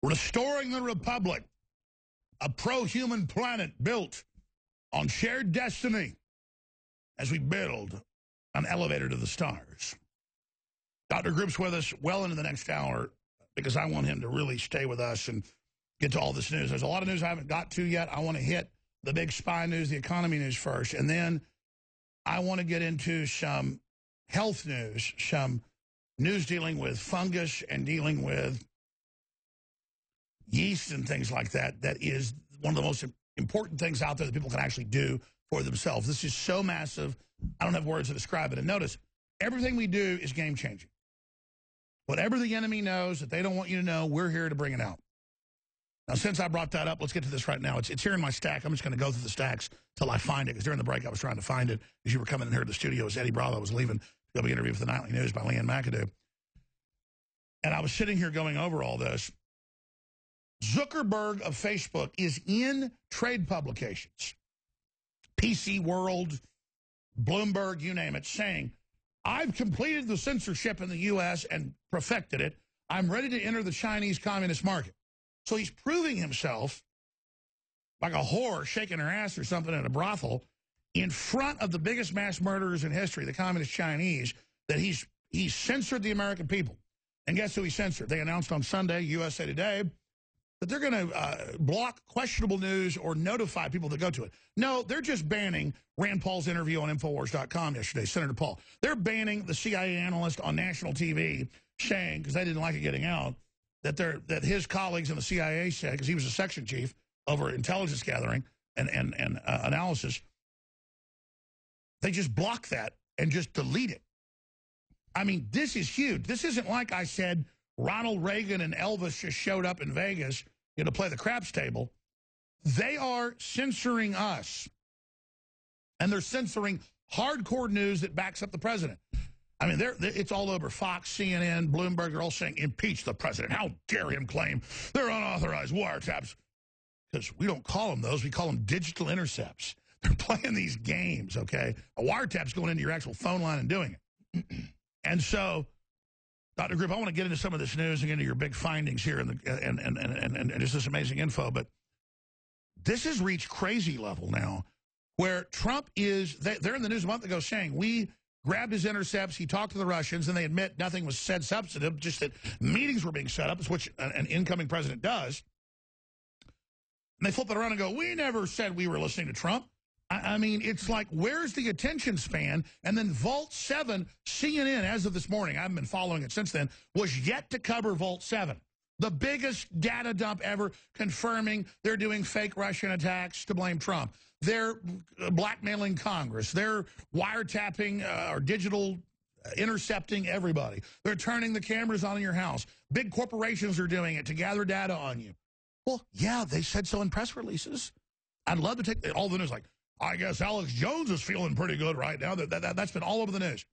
Restoring the Republic, a pro-human planet built on shared destiny as we build an elevator to the stars. Dr. Group's with us well into the next hour because I want him to really stay with us and get to all this news. There's a lot of news I haven't got to yet. I want to hit the big spy news, the economy news first, and then I want to get into some health news, some news dealing with fungus and dealing with yeast and things like that. That is one of the most important things out there that people can actually do for themselves. This is so massive, I don't have words to describe it. And notice, everything we do is game-changing. Whatever the enemy knows that they don't want you to know, we're here to bring it out. Now, since I brought that up, let's get to this right now. It's here in my stack. I'm just going to go through the stacks till I find it, because during the break I was trying to find it as you were coming in here to the studio as Eddie Bravo was leaving to go be interviewed for the Nightly News by Leanne McAdoo. And I was sitting here going over all this. Zuckerberg of Facebook is in trade publications, PC World, Bloomberg, you name it, saying, I've completed the censorship in the U.S. and perfected it. I'm ready to enter the Chinese communist market. So he's proving himself like a whore shaking her ass or something at a brothel in front of the biggest mass murderers in history, the communist Chinese, that he's censored the American people. And guess who he censored? They announced on Sunday, USA Today, that they're going to block questionable news or notify people that go to it. No, they're just banning Rand Paul's interview on Infowars.com yesterday, Senator Paul. They're banning the CIA analyst on national TV saying, because they didn't like it getting out, that his colleagues in the CIA said, because he was a section chief over intelligence gathering and analysis, they just block that and just delete it. I mean, this is huge. This isn't like I said Ronald Reagan and Elvis just showed up in Vegas, to play the craps table. They are censoring us. And they're censoring hardcore news that backs up the president. I mean, it's all over Fox, CNN, Bloomberg. They're all saying, impeach the president. How dare him claim they're unauthorized wiretaps? Because we don't call them those. We call them digital intercepts. They're playing these games, okay? A wiretap's going into your actual phone line and doing it. And so, Dr. Group, I want to get into some of this news and get into your big findings here and just this amazing info. But this has reached crazy level now where Trump is, they're in the news a month ago saying, we grabbed his intercepts, he talked to the Russians, and they admit nothing was said substantive, just that meetings were being set up, which an incoming president does. And they flip it around and go, we never said we were listening to Trump. I mean, it's like, where's the attention span? And then Vault 7, CNN, as of this morning, I haven't been following it since then, was yet to cover Vault 7. The biggest data dump ever, confirming they're doing fake Russian attacks to blame Trump. They're blackmailing Congress. They're wiretapping or digital intercepting everybody. They're turning the cameras on in your house. Big corporations are doing it to gather data on you. Well, yeah, they said so in press releases. I'd love to take all the news like, I guess Alex Jones is feeling pretty good right now. That's been all over the news.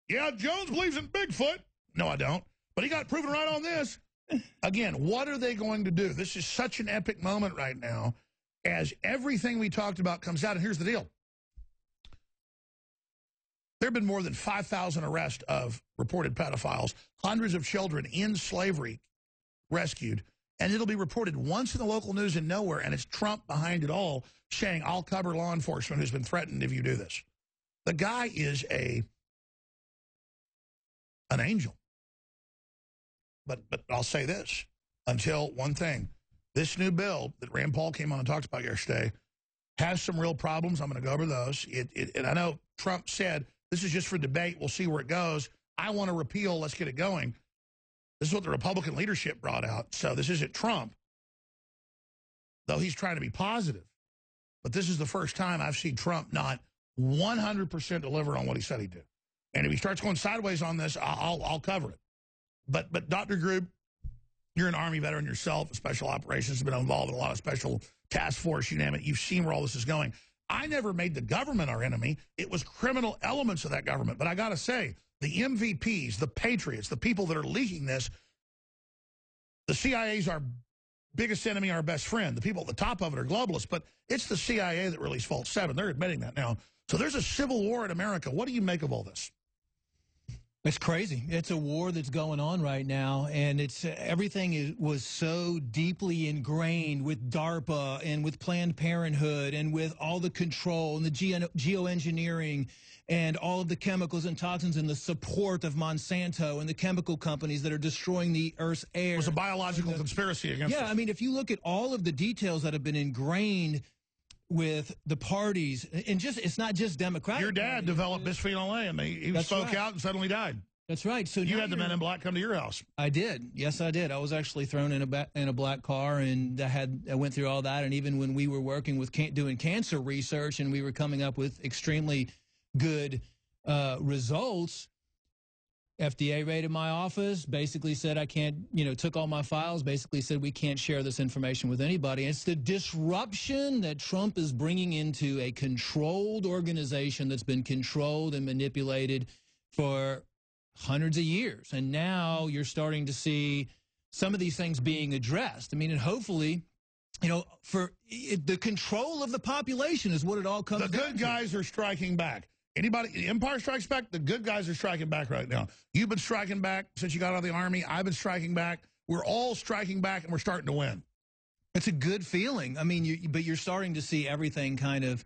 Yeah, Jones believes in Bigfoot. No, I don't. But he got proven right on this. Again, what are they going to do? This is such an epic moment right now as everything we talked about comes out. And here's the deal. There have been more than 5,000 arrests of reported pedophiles, hundreds of children in slavery rescued. And it'll be reported once in the local news and nowhere, and it's Trump behind it all saying, I'll cover law enforcement who's been threatened if you do this. The guy is an angel. But I'll say this, until one thing, this new bill that Rand Paul came on and talked about yesterday has some real problems. I'm going to go over those. And I know Trump said, this is just for debate. We'll see where it goes. I want to repeal. Let's get it going. This is what the Republican leadership brought out. So this isn't Trump, though he's trying to be positive. But this is the first time I've seen Trump not 100% deliver on what he said he'd do. And if he starts going sideways on this, I'll cover it. But Dr. Grube, you're an Army veteran yourself, special operations, been involved in a lot of special task force, you name it. You've seen where all this is going. I never made the government our enemy. It was criminal elements of that government. But I got to say, the MVPs, the patriots, the people that are leaking this, the CIA's our biggest enemy, our best friend. The people at the top of it are globalists, but it's the CIA that released Vault 7. They're admitting that now. So there's a civil war in America. What do you make of all this? It's crazy. It's a war that's going on right now, and it's everything was so deeply ingrained with DARPA and with Planned Parenthood and with all the control and the geoengineering and all of the chemicals and toxins and the support of Monsanto and the chemical companies that are destroying the Earth's air. It was a biological conspiracy against us. Yeah, I mean, if you look at all of the details that have been ingrained with the parties, and just it's not just Democratic. Your dad developed bisphenol A, and he spoke out and suddenly died. That's right. So you had the Men in Black come to your house. I did. Yes, I did. I was actually thrown in a black car, and I went through all that. And even when we were working with doing cancer research, and we were coming up with extremely good results, FDA raided my office, basically said I can't, took all my files, basically said we can't share this information with anybody. And it's the disruption that Trump is bringing into a controlled organization that's been controlled and manipulated for hundreds of years. And now you're starting to see some of these things being addressed. I mean, and hopefully, for the control of the population is what it all comes down to. The good guys are striking back. Anybody, the Empire Strikes Back, the good guys are striking back right now. You've been striking back since you got out of the Army. I've been striking back. We're all striking back, and we're starting to win. It's a good feeling. I mean, but you're starting to see everything kind of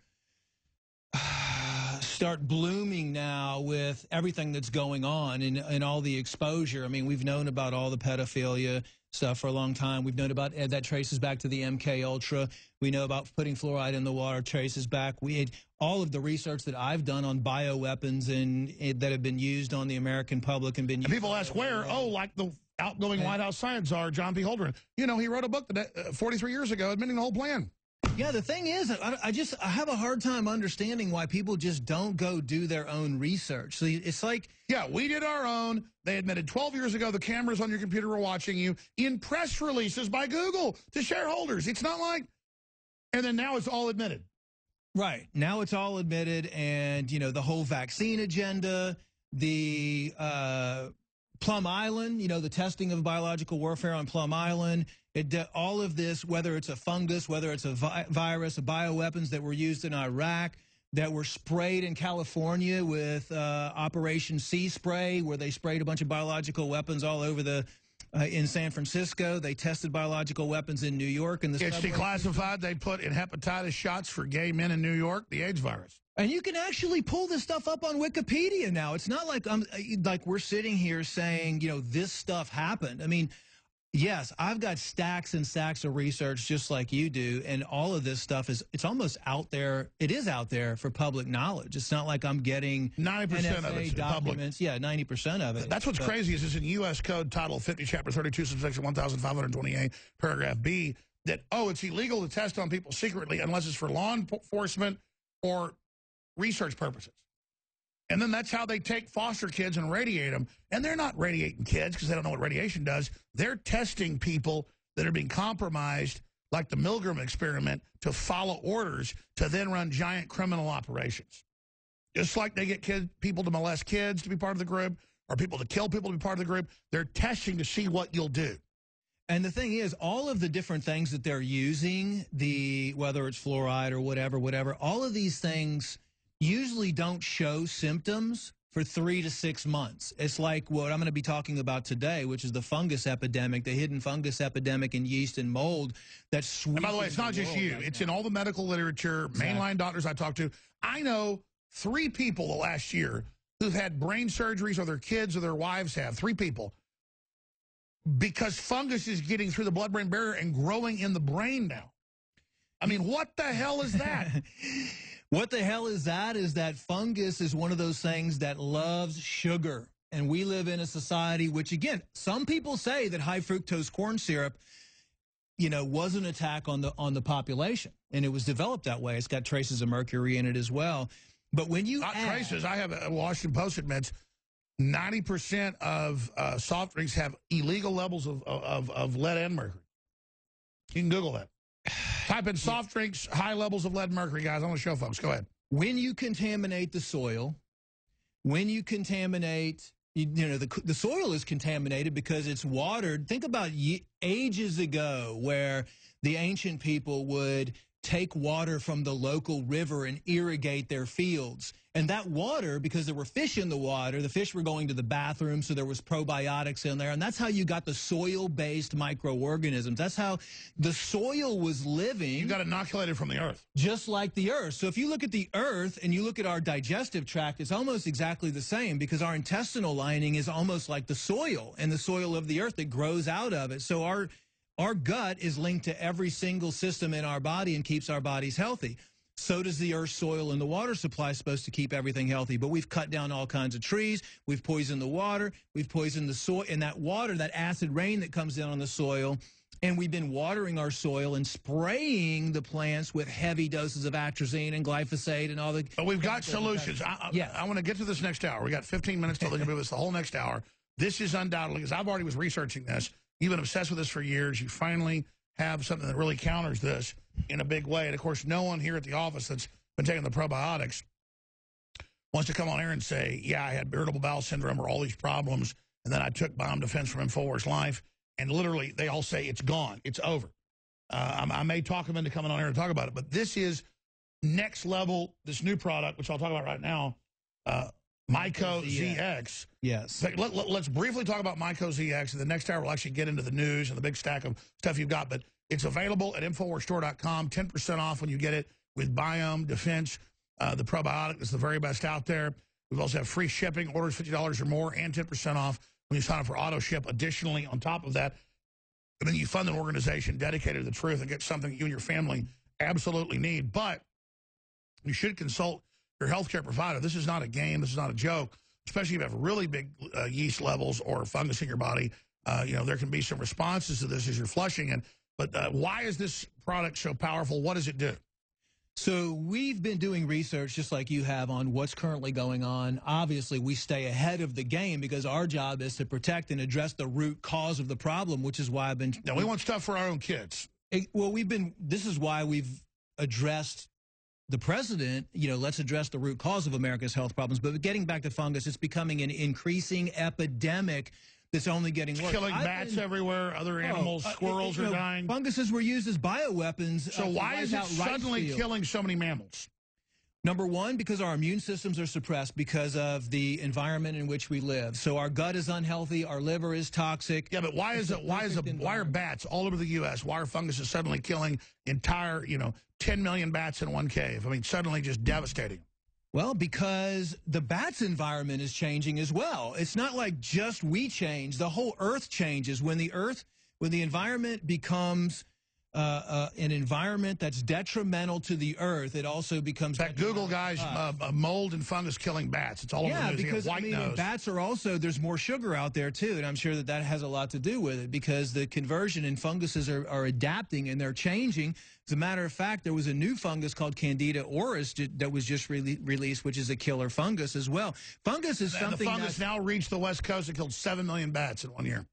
start blooming now with everything that's going on and all the exposure. I mean, we've known about all the pedophilia stuff for a long time. We've known about that traces back to the MK Ultra. We know about putting fluoride in the water traces back. We had all of the research that I've done on bioweapons and that have been used on the American public and been used. And people ask where? Oh, like the outgoing White House science czar, John P. Holdren. He wrote a book 43 years ago admitting the whole plan. Yeah, the thing is, I have a hard time understanding why people just don't go do their own research. So it's like... Yeah, we did our own. They admitted 12 years ago the cameras on your computer were watching you in press releases by Google to shareholders. It's not like... And then now it's all admitted. Right. Now it's all admitted, and, the whole vaccine agenda, the Plum Island, the testing of biological warfare on Plum Island, all of this, whether it's a fungus, whether it's a virus, a bioweapons that were used in Iraq, that were sprayed in California with Operation Sea Spray, where they sprayed a bunch of biological weapons all over in San Francisco. They tested biological weapons in New York. And it's declassified. They put in hepatitis shots for gay men in New York, the AIDS virus. And you can actually pull this stuff up on Wikipedia now. It's not like we're sitting here saying, this stuff happened. I mean, yes, I've got stacks and stacks of research just like you do, and all of this stuff it's almost out there. It is out there for public knowledge. It's not like I'm getting 90% of it documents. Yeah, 90% of it. That's what's crazy is it's in U.S. Code Title 50, Chapter 32, subsection 1528, paragraph B, that, it's illegal to test on people secretly unless it's for law enforcement or research purposes. And then that's how they take foster kids and radiate them. And they're not radiating kids because they don't know what radiation does. They're testing people that are being compromised, like the Milgram experiment, to follow orders to then run giant criminal operations. Just like they get people to molest kids to be part of the group or people to kill people to be part of the group, they're testing to see what you'll do. And the thing is, all of the different things that they're using, whether it's fluoride or whatever, all of these things usually don't show symptoms for 3 to 6 months. It's like what I'm going to be talking about today, which is the fungus epidemic, the hidden fungus epidemic in yeast and mold. And by the way, it's not just you. It's in all the medical literature, mainline doctors I talk to. I know 3 people the last year who've had brain surgeries, or their kids or their wives have, 3 people, because fungus is getting through the blood-brain barrier and growing in the brain now. I mean, what the hell is that? What the hell is that? Is that fungus is one of those things that loves sugar. And we live in a society which, again, some people say that high fructose corn syrup, was an attack on the population. And it was developed that way. It's got traces of mercury in it as well. But when you traces, I have a Washington Post admits 90% of soft drinks have illegal levels of lead and mercury. You can Google that. Type in soft drinks, high levels of lead and mercury, guys, on the show, folks. Go ahead. When you contaminate the soil, when you contaminate, the soil is contaminated because it's watered. Think about ages ago where the ancient people would take water from the local river and irrigate their fields. And that water, because there were fish in the water, the fish were going to the bathroom, so there was probiotics in there. And that's how you got the soil-based microorganisms. That's how the soil was living. You got inoculated from the earth. Just like the earth. So if you look at the earth and you look at our digestive tract, it's almost exactly the same, because our intestinal lining is almost like the soil and the soil of the earth that grows out of it. So our gut is linked to every single system in our body and keeps our bodies healthy. So does the earth's soil and the water supply, supposed to keep everything healthy. But we've cut down all kinds of trees. We've poisoned the water. We've poisoned the soil. And that water, that acid rain that comes down on the soil, and we've been watering our soil and spraying the plants with heavy doses of atrazine and glyphosate and all the... But we've got solutions. I want to get to this next hour. We got 15 minutes till they can do this the whole next hour. This is undoubtedly, because I've already was researching this. You've been obsessed with this for years. You finally have something that really counters this in a big way. And, of course, no one here at the office that's been taking the probiotics wants to come on here and say, yeah, I had irritable bowel syndrome or all these problems, and then I took Bomb Defense from InfoWars Life, and literally they all say it's gone. It's over. I may talk them into coming on here and talk about it, but this is next level, this new product, which I'll talk about right now, Myco ZX. Yes. Let's briefly talk about Myco ZX, and the next hour we'll actually get into the news and the big stack of stuff you've got. But it's available at InfoWarsStore.com, 10% off when you get it with Biome Defense. The probiotic is the very best out there. We also have free shipping, orders $50 or more, and 10% off when you sign up for auto ship. Additionally, on top of that, and then you fund an organization dedicated to the truth and get something you and your family absolutely need. But you should consult your healthcare provider. This is not a game. This is not a joke, especially if you have really big yeast levels or fungus in your body. You know, there can be some responses to this as you're flushing. But why is this product so powerful? What does it do? So we've been doing research just like you have on what's currently going on. Obviously, we stay ahead of the game because our job is to protect and address the root cause of the problem, which is why I've been... Now, we want stuff for our own kids. This is why we've addressed the president, you know, let's address the root cause of America's health problems. But getting back to fungus, it's becoming an increasing epidemic that's only getting worse. Killing bats everywhere, other animals, squirrels are dying. Funguses were used as bioweapons. So why is it suddenly killing so many mammals? Number one, because our immune systems are suppressed because of the environment in which we live. So our gut is unhealthy, our liver is toxic. Yeah, but why are bats all over the U.S.? Why are funguses suddenly killing entire, 10 million bats in one cave? I mean, suddenly just devastating. Well, because the bat's environment is changing as well. It's not like just we change. The whole earth changes. When the environment becomes an environment that's detrimental to the earth, it also becomes... In fact, Google, guys, mold and fungus killing bats. It's all over the news. Because bats are also, there's more sugar out there, too, and I'm sure that has a lot to do with it because the conversion in funguses are adapting and they're changing. As a matter of fact, there was a new fungus called Candida auris that was just released, which is a killer fungus as well. Fungus is something the fungus now reached the West Coast and killed 7 million bats in 1 year.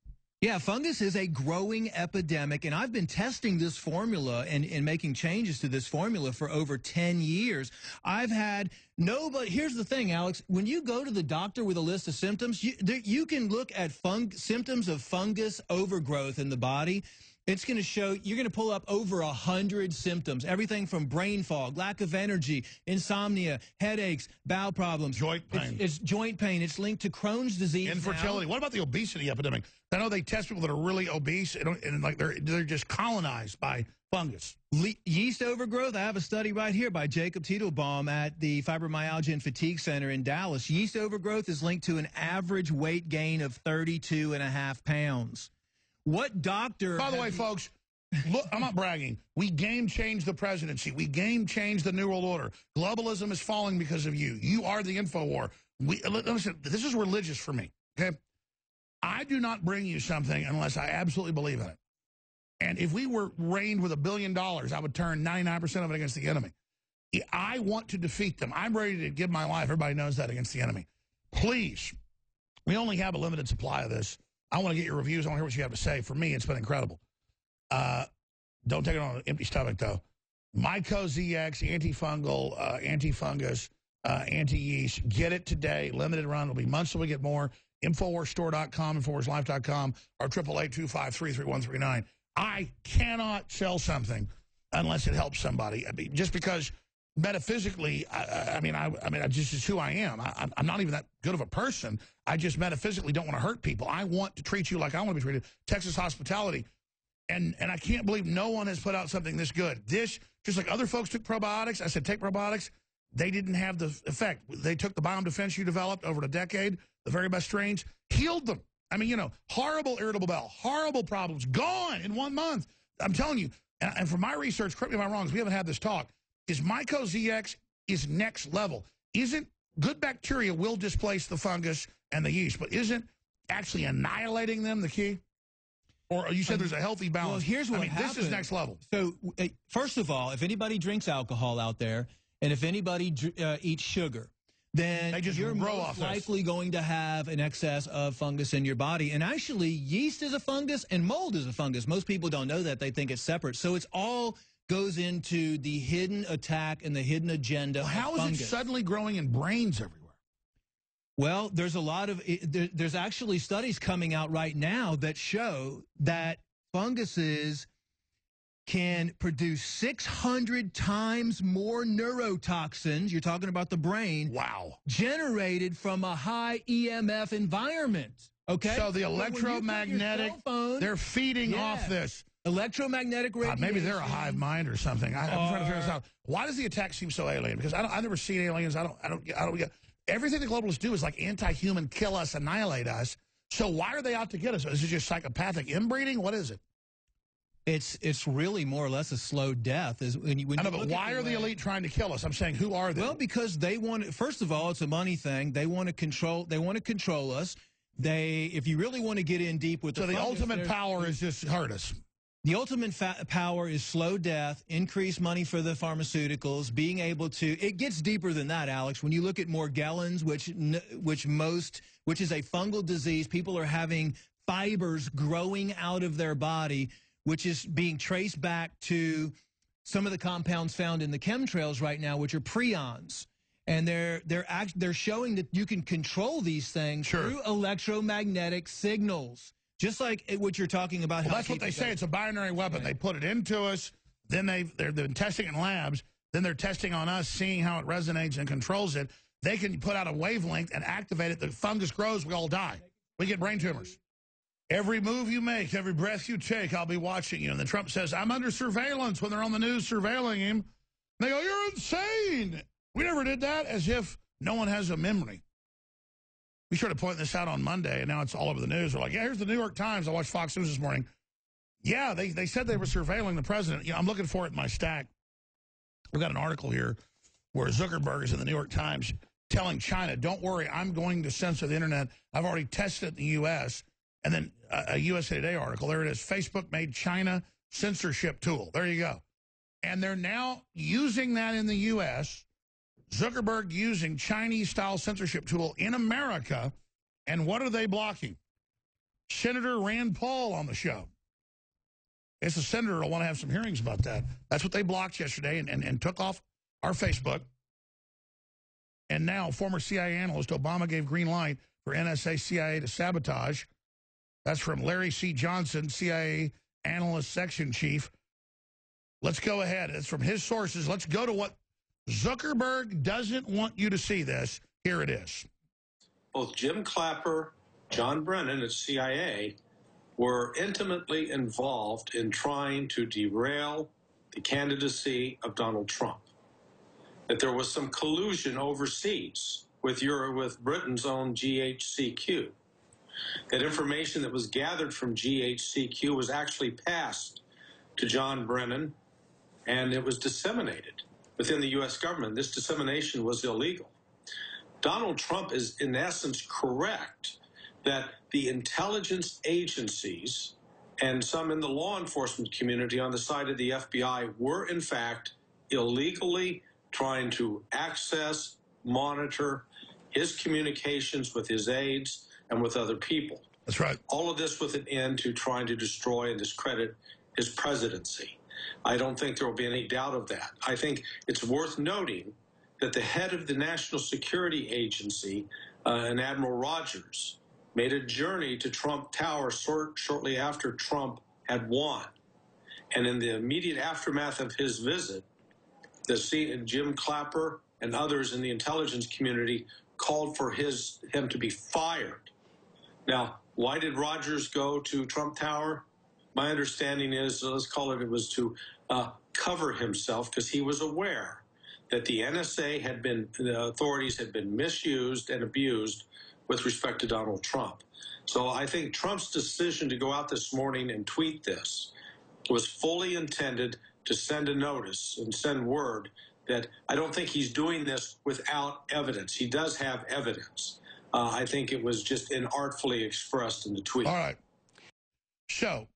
Yeah, fungus is a growing epidemic, and I've been testing this formula and making changes to this formula for over 10 years. I've had nobody... Here's the thing, Alex. When you go to the doctor with a list of symptoms, you can look at symptoms of fungus overgrowth in the body. It's going to show, you're going to pull up over 100 symptoms, everything from brain fog, lack of energy, insomnia, headaches, bowel problems. Joint pain. It's joint pain. It's linked to Crohn's disease. Infertility. What about the obesity epidemic? I know they test people that are really obese and like they're just colonized by fungus. Yeast overgrowth. I have a study right here by Jacob Titelbaum at the Fibromyalgia and Fatigue Center in Dallas. Yeast overgrowth is linked to an average weight gain of 32.5 pounds. What doctor... By the way, folks, look, I'm not bragging. We game-changed the presidency. We game-changed the New World Order. Globalism is falling because of you. You are the InfoWar. Listen, this is religious for me, okay? I do not bring you something unless I absolutely believe in it. And if we were reigned with $1 billion, I would turn 99% of it against the enemy. I want to defeat them. I'm ready to give my life. Everybody knows that, against the enemy. Please, we only have a limited supply of this. I want to get your reviews. I want to hear what you have to say. For me, it's been incredible. Don't take it on an empty stomach, though. Myco ZX, antifungal, antifungus, anti-yeast. Get it today. Limited run. It'll be months till we get more. InfoWarsStore.com, InfoWarsLife.com, or 888-253-3139. I cannot sell something unless it helps somebody. I mean, just because metaphysically, I mean, just is who I am. I'm not even that good of a person. I just metaphysically don't want to hurt people. I want to treat you like I want to be treated. Texas hospitality. And I can't believe no one has put out something this good. This, just like other folks took probiotics, I said, take probiotics. They didn't have the effect. They took the biome defense you developed over a decade, the very best strains, healed them. I mean, you know, horrible irritable bowel, horrible problems, gone in 1 month. I'm telling you, and from my research, correct me if I'm wrong, because we haven't had this talk, is MycoZX is next level. Isn't good bacteria will displace the fungus and the yeast, but isn't actually annihilating them the key? Or you said there's a healthy balance. Well, here's what happened. This is next level. So, first of all, if anybody drinks alcohol out there, and if anybody eats sugar, then you're most likely going to have an excess of fungus in your body. And actually, yeast is a fungus and mold is a fungus. Most people don't know that. They think it's separate. So it's all goes into the hidden attack and the hidden agenda. Well, how is it suddenly growing in brains everywhere? Well, there's a lot of, there's actually studies coming out right now that show that funguses can produce 600 times more neurotoxins, you're talking about the brain, wow, generated from a high EMF environment, okay? So the electromagnetic, they're feeding off this. Electromagnetic radiation. Maybe they're a hive mind or something. I'm trying to figure this out. Why does the attack seem so alien? Because I've never seen aliens. I don't get everything the globalists do is like anti-human, kill us, annihilate us. So why are they out to get us? Is it just psychopathic inbreeding? What is it? It's really more or less a slow death. I know, but why are the elite trying to kill us? I'm saying, who are they? Well, because they want. First of all, it's a money thing. They want to control. They want to control us. If you really want to get in deep with, so the ultimate power is just hurt us. The ultimate power is slow death, increased money for the pharmaceuticals, being able to. It gets deeper than that, Alex. When you look at Morgellons, which is a fungal disease, people are having fibers growing out of their body, which is being traced back to some of the compounds found in the chemtrails right now, which are prions. And they're showing that you can control these things through electromagnetic signals. Just like what you're talking about. Well, that's what they say. It's a binary weapon. Right. They put it into us. Then they've been testing it in labs. Then they're testing on us, seeing how it resonates and controls it. They can put out a wavelength and activate it. The fungus grows. We all die. We get brain tumors. Every move you make, every breath you take, I'll be watching you. And then Trump says, I'm under surveillance when they're on the news surveilling him. And they go, you're insane. We never did that, as if no one has a memory. We started pointing this out on Monday, and now it's all over the news. They're like, yeah, here's the New York Times. I watched Fox News this morning. Yeah, they said they were surveilling the president. You know, I'm looking for it in my stack. We've got an article here where Zuckerberg is in the New York Times telling China, don't worry, I'm going to censor the internet. I've already tested it in the U.S. And then a USA Today article, there it is, Facebook made China censorship tool. There you go. And they're now using that in the U.S., Zuckerberg using Chinese-style censorship tool in America, and what are they blocking? Senator Rand Paul on the show. It's a senator will want to have some hearings about that. That's what they blocked yesterday and took off our Facebook. And now, former CIA analyst, Obama gave green light for NSA CIA to sabotage. That's from Larry C. Johnson, CIA analyst section chief. Let's go ahead. It's from his sources. Let's go to what Zuckerberg doesn't want you to see this. Here it is. Both Jim Clapper, John Brennan at CIA were intimately involved in trying to derail the candidacy of Donald Trump. That there was some collusion overseas with Britain's own GHCQ. That information that was gathered from GHCQ was actually passed to John Brennan, and it was disseminated within the U.S. government. This dissemination was illegal. Donald Trump is, in essence, correct that the intelligence agencies and some in the law enforcement community on the side of the FBI were, in fact, illegally trying to access, monitor his communications with his aides and with other people. That's right. All of this with an end to trying to destroy and discredit his presidency. I don't think there will be any doubt of that. I think it's worth noting that the head of the National Security Agency, and Admiral Rogers, made a journey to Trump Tower shortly after Trump had won. And in the immediate aftermath of his visit, Jim Clapper and others in the intelligence community called for him to be fired. Now, why did Rogers go to Trump Tower? My understanding is, let's call it was to cover himself, because he was aware that the NSA the authorities had been misused and abused with respect to Donald Trump. So I think Trump's decision to go out this morning and tweet this was fully intended to send a notice and send word that I don't think he's doing this without evidence. He does have evidence. I think it was just inartfully expressed in the tweet. All right. So,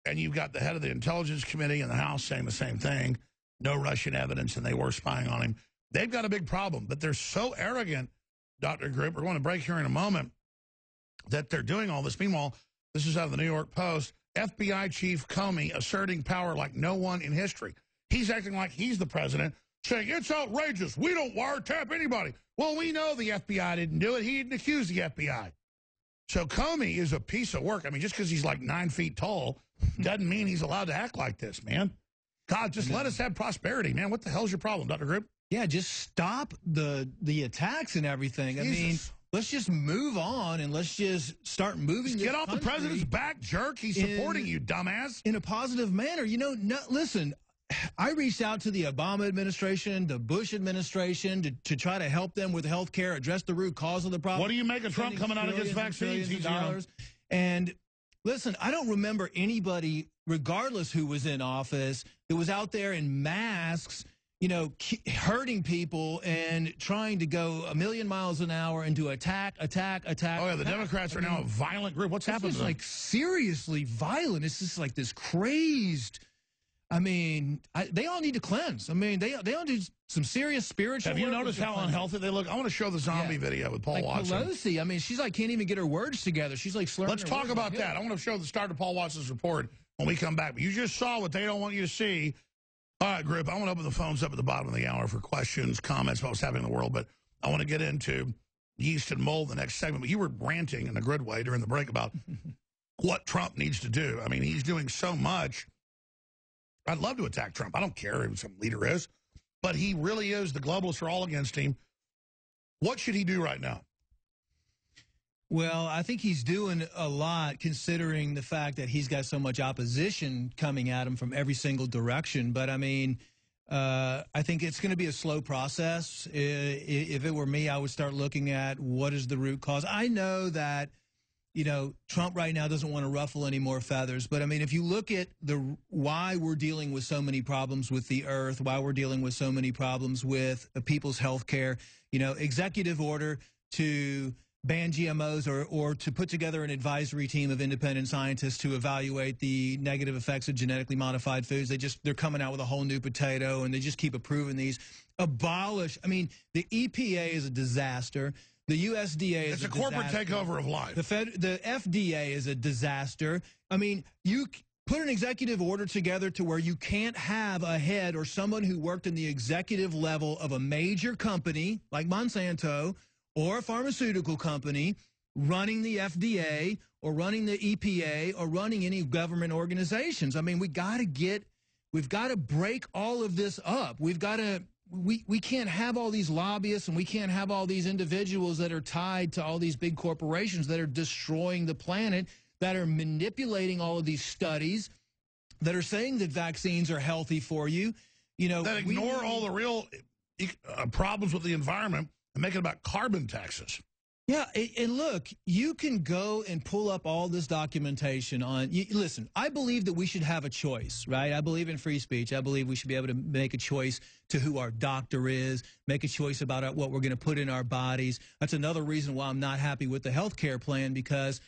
and you've got the head of the Intelligence Committee in the House saying the same thing, no Russian evidence, and they were spying on him. They've got a big problem, but they're so arrogant, Dr. Group, we're going to break here in a moment, that they're doing all this. Meanwhile, this is out of the New York Post, FBI Chief Comey asserting power like no one in history. He's acting like he's the president, saying, it's outrageous, we don't wiretap anybody. Well, we know the FBI didn't do it. He didn't accuse the FBI. So Comey is a piece of work. I mean, just because he's like 9 feet tall doesn't mean he's allowed to act like this, man. God, just let us have prosperity, man. What the hell's your problem, Dr. Group? Yeah, just stop the attacks and everything. Jesus. I mean, let's just move on and let's just start moving. Just get off the president's back, jerk. He's supporting you, dumbass. In a positive manner. You know, listen, I reached out to the Obama administration, the Bush administration, to try to help them with health care, address the root cause of the problem. What do you make of Trump coming out against vaccines? And listen, I don't remember anybody, regardless who was in office, that was out there in masks, you know, hurting people and trying to go a million miles an hour and to attack. Oh, yeah, the Democrats are now a violent group. What's happened to them? Like, seriously violent. It's just like this crazed. I mean, they all need to cleanse. I mean, they all need some serious spiritual. Have you noticed how unhealthy they look? I want to show the zombie video with Paul like Watson. Pelosi, I mean, she's like can't even get her words together. She's like slurring. Let's talk about that. I want to show the start of Paul Watson's report when we come back. But you just saw what they don't want you to see. All right, group, I want to open the phones up at the bottom of the hour for questions, comments about what's happening in the world. But I want to get into yeast and mold in the next segment. But you were ranting in a good way during the break about what Trump needs to do. I mean, he's doing so much. I'd love to attack Trump. I don't care who some leader is. But he really is. The globalists are all against him. What should he do right now? Well, I think he's doing a lot considering the fact that he's got so much opposition coming at him from every single direction. But, I mean, I think it's going to be a slow process. If it were me, I would start looking at what is the root cause. I know that, you know, Trump right now doesn't want to ruffle any more feathers. But, I mean, if you look at why we're dealing with so many problems with the earth, why we're dealing with so many problems with people's health care, you know, executive order to ban GMOs or to put together an advisory team of independent scientists to evaluate the negative effects of genetically modified foods. They're coming out with a whole new potato, and they just keep approving these. Abolish. I mean, the EPA is a disaster. The USDA is a corporate takeover of life. The FDA is a disaster. I mean, you put an executive order together to where you can't have a head or someone who worked in the executive level of a major company like Monsanto or a pharmaceutical company running the FDA or running the EPA or running any government organizations. I mean, we've got to break all of this up. We can't have all these lobbyists and we can't have all these individuals that are tied to all these big corporations that are destroying the planet, that are manipulating all of these studies, that are saying that vaccines are healthy for you. You know, that ignore all the real problems with the environment and make it about carbon taxes. Yeah, and look, you can go and pull up all this documentation on. Listen, I believe that we should have a choice, right? I believe in free speech. I believe we should be able to make a choice to who our doctor is, make a choice about what we're going to put in our bodies. That's another reason why I'm not happy with the health care plan, because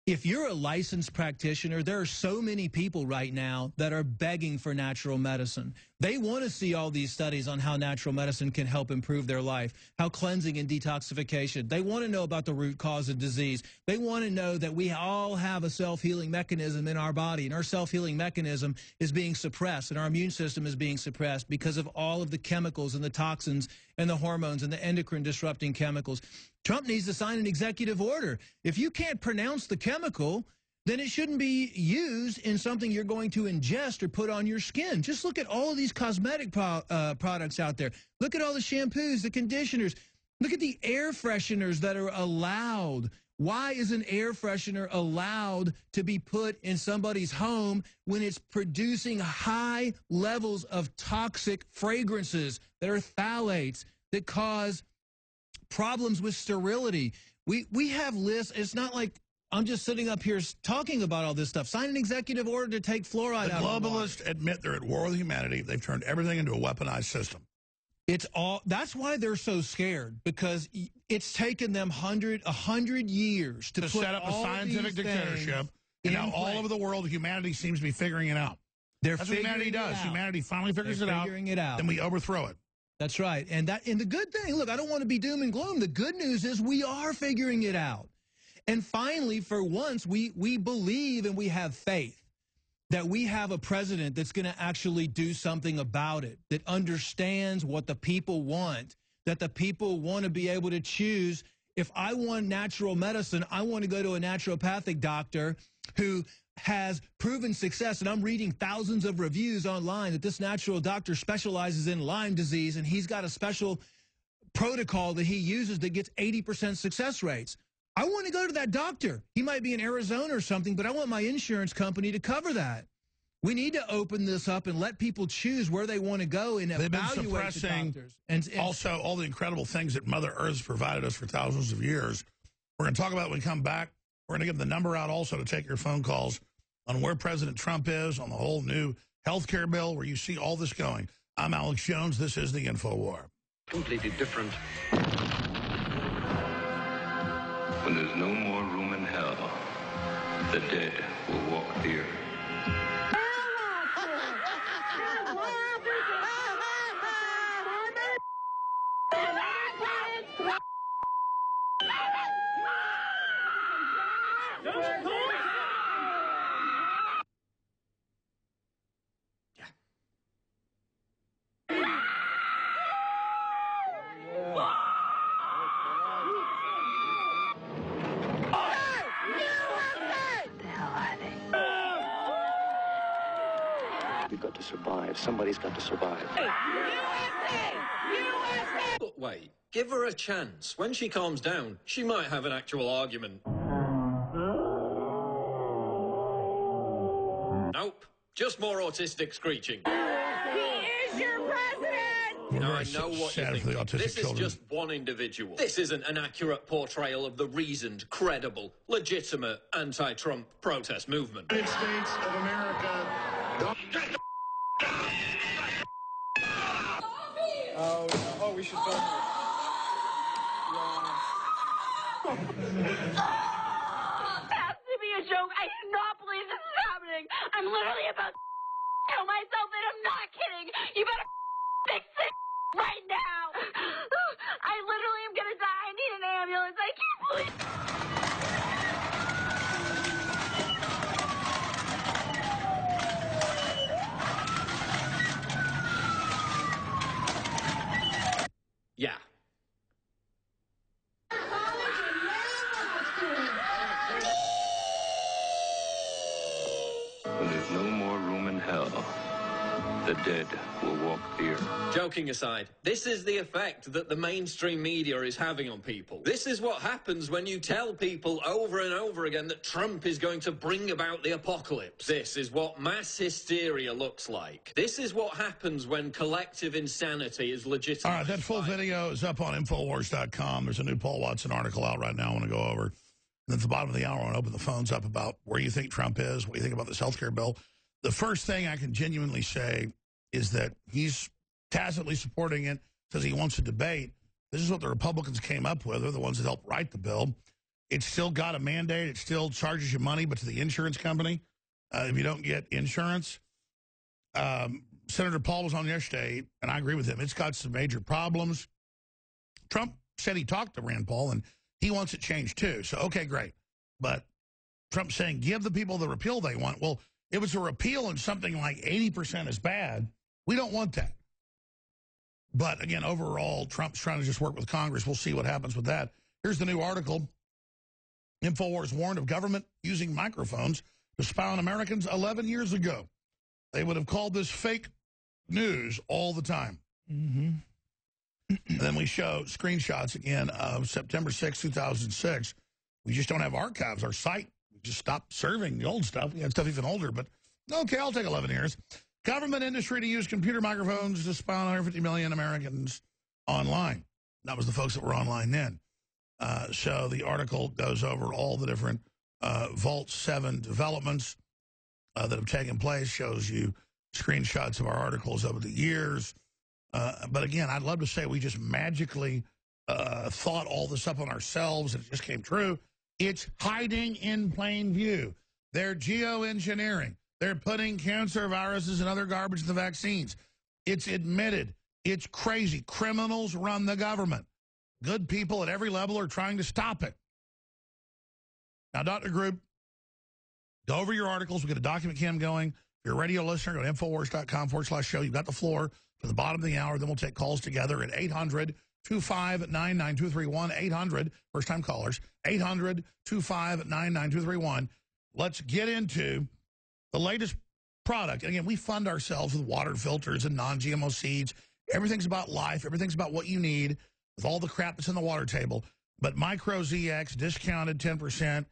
if you're a licensed practitioner, there are so many people right now that are begging for natural medicine. They want to see all these studies on how natural medicine can help improve their life, how cleansing and detoxification. They want to know about the root cause of disease. They want to know that we all have a self-healing mechanism in our body, and our self-healing mechanism is being suppressed, and our immune system is being suppressed because of all of the chemicals and the toxins and the hormones and the endocrine disrupting chemicals. Trump needs to sign an executive order. If you can't pronounce the chemical, then it shouldn't be used in something you're going to ingest or put on your skin. Just look at all of these cosmetic products out there. Look at all the shampoos, the conditioners. Look at the air fresheners that are allowed. Why is an air freshener allowed to be put in somebody's home when it's producing high levels of toxic fragrances that are phthalates that cause problems with sterility? We have lists. It's not like I'm just sitting up here talking about all this stuff. Sign an executive order to take fluoride out of the water. The globalists admit they're at war with humanity. They've turned everything into a weaponized system. It's all. That's why they're so scared, because it's taken them 100 years to set up a scientific dictatorship, and now all over the world, humanity seems to be figuring it out. That's what humanity does. Humanity finally figures it out, then we overthrow it. That's right. And the good thing, look, I don't want to be doom and gloom. The good news is we are figuring it out. And finally, for once, we believe and we have faith that we have a president that's going to actually do something about it, that understands what the people want, that the people want to be able to choose. If I want natural medicine, I want to go to a naturopathic doctor who has proven success, and I'm reading thousands of reviews online that this natural doctor specializes in Lyme disease, and he's got a special protocol that he uses that gets 80% success rates. I want to go to that doctor. He might be in Arizona or something, but I want my insurance company to cover that. We need to open this up and let people choose where they want to go and evaluate the doctors. And also all the incredible things that Mother Earth's provided us for thousands of years. We're going to talk about it when we come back. We're going to give the number out also to take your phone calls on where President Trump is, on the whole new health care bill, where you see all this going. I'm Alex Jones. This is the InfoWar. Completely different. When there's no more room in hell, the dead will walk the earth. We've got to survive. Somebody's got to survive. USA! But wait, give her a chance. When she calms down, she might have an actual argument. Nope, just more autistic screeching. He is your president! Now I know what you think. This is just one individual. This isn't an accurate portrayal of the reasoned, credible, legitimate anti-Trump protest movement. United States of America. Oh, we should go. Has to be a joke. I do not believe this is happening. I'm literally about to kill myself, and I'm not kidding. You better fix it right now. I literally am gonna die. I need an ambulance. I can't believe. Yeah. When there's no more room in hell, the dead will walk the earth. Joking aside, this is the effect that the mainstream media is having on people. This is what happens when you tell people over and over again that Trump is going to bring about the apocalypse. This is what mass hysteria looks like. This is what happens when collective insanity is legitimate. All right, that full video is up on Infowars.com. There's a new Paul Watson article out right now I want to go over. And at the bottom of the hour, I want to open the phones up about where you think Trump is, what you think about this health care bill. The first thing I can genuinely say is that he's tacitly supporting it because he wants a debate. This is what the Republicans came up with. They're the ones that helped write the bill. It's still got a mandate. It still charges you money, but to the insurance company, if you don't get insurance. Senator Paul was on yesterday, and I agree with him. It's got some major problems. Trump said he talked to Rand Paul, and he wants it changed too. So, okay, great. But Trump's saying, give the people the repeal they want. Well, if it's a repeal and something like 80% is bad, we don't want that. But again, overall, Trump's trying to just work with Congress. We'll see what happens with that. Here's the new article. InfoWars warned of government using microphones to spy on Americans 11 years ago. They would have called this fake news all the time. Mm-hmm. And then we show screenshots again of September 6, 2006. We just don't have archives. Our site just stopped serving the old stuff. We had stuff even older, but okay, I'll take 11 years. Government industry to use computer microphones to spy on 150 million Americans online. That was the folks that were online then. So the article goes over all the different Vault 7 developments that have taken place, shows you screenshots of our articles over the years. But again, I'd love to say we just magically thought all this up on ourselves and it just came true. It's hiding in plain view. They're geoengineering. They're putting cancer viruses and other garbage in the vaccines. It's admitted. It's crazy. Criminals run the government. Good people at every level are trying to stop it. Now, Dr. Group, go over your articles. We've got a document cam going. If you're a radio listener, go to Infowars.com/show. You've got the floor to the bottom of the hour. Then we'll take calls together at 800-259-9231. 800, first-time callers, 800-259-9231. Let's get into the latest product. And again, we fund ourselves with water filters and non-GMO seeds. Everything's about life. Everything's about what you need with all the crap that's in the water table. But Micro ZX, discounted 10%,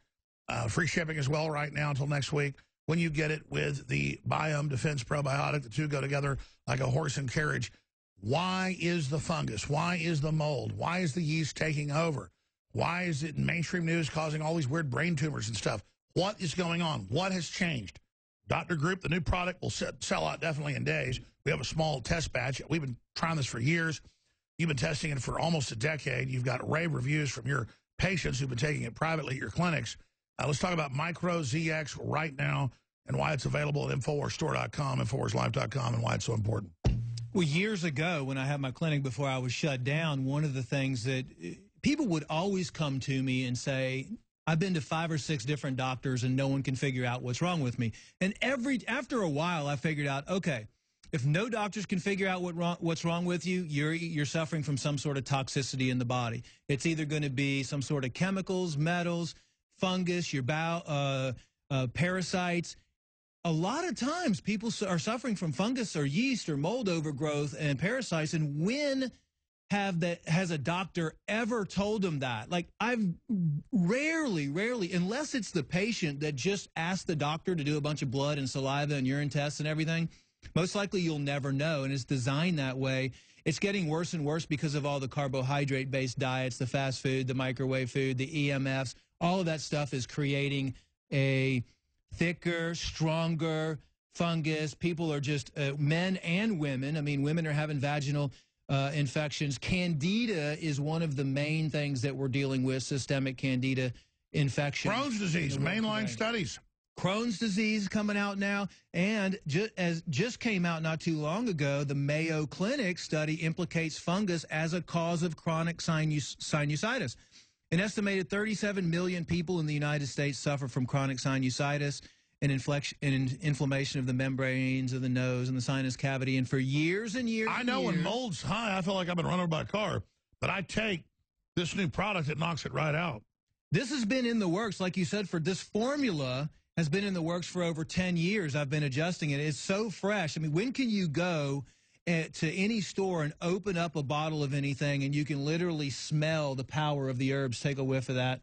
free shipping as well right now until next week. When you get it with the Biome Defense Probiotic, the two go together like a horse and carriage. Why is the fungus? Why is the mold? Why is the yeast taking over? Why is it in mainstream news causing all these weird brain tumors and stuff? What is going on? What has changed? Dr. Group, the new product will sell out definitely in days. We have a small test batch. We've been trying this for years. You've been testing it for almost a decade. You've got rave reviews from your patients who've been taking it privately at your clinics. Let's talk about Micro ZX right now and why it's available at InfoWarsStore.com, InfoWarsLife.com, and why it's so important. Well, years ago when I had my clinic before I was shut down, one of the things that people would always come to me and say, I've been to 5 or 6 different doctors and no one can figure out what's wrong with me. And after a while, I figured out, okay, if no doctors can figure out what's wrong with you, you're suffering from some sort of toxicity in the body. It's either going to be some sort of chemicals, metals, fungus, your bowel, parasites. A lot of times people are suffering from fungus or yeast or mold overgrowth and parasites. And when has a doctor ever told them that? Like, I've rarely, unless it's the patient that just asked the doctor to do a bunch of blood and saliva and urine tests and everything, most likely you'll never know, and it's designed that way. It's getting worse and worse because of all the carbohydrate-based diets, the fast food, the microwave food, the EMFs. All of that stuff is creating a thicker, stronger fungus. People are just, men and women. I mean, women are having vaginal infections. Candida is one of the main things that we're dealing with, systemic candida infection. Crohn's disease, mainline studies. Crohn's disease coming out now, and just came out not too long ago, the Mayo Clinic study implicates fungus as a cause of chronic sinusitis. An estimated 37 million people in the United States suffer from chronic sinusitis and inflammation of the membranes of the nose and the sinus cavity. And for years and years, I know when mold's high, I feel like I've been run over by a car. But I take this new product, it knocks it right out. This has been in the works, like you said, for this formula has been in the works for over 10 years. I've been adjusting it. It's so fresh. I mean, when can you go to any store and open up a bottle of anything and you can literally smell the power of the herbs? Take a whiff of that.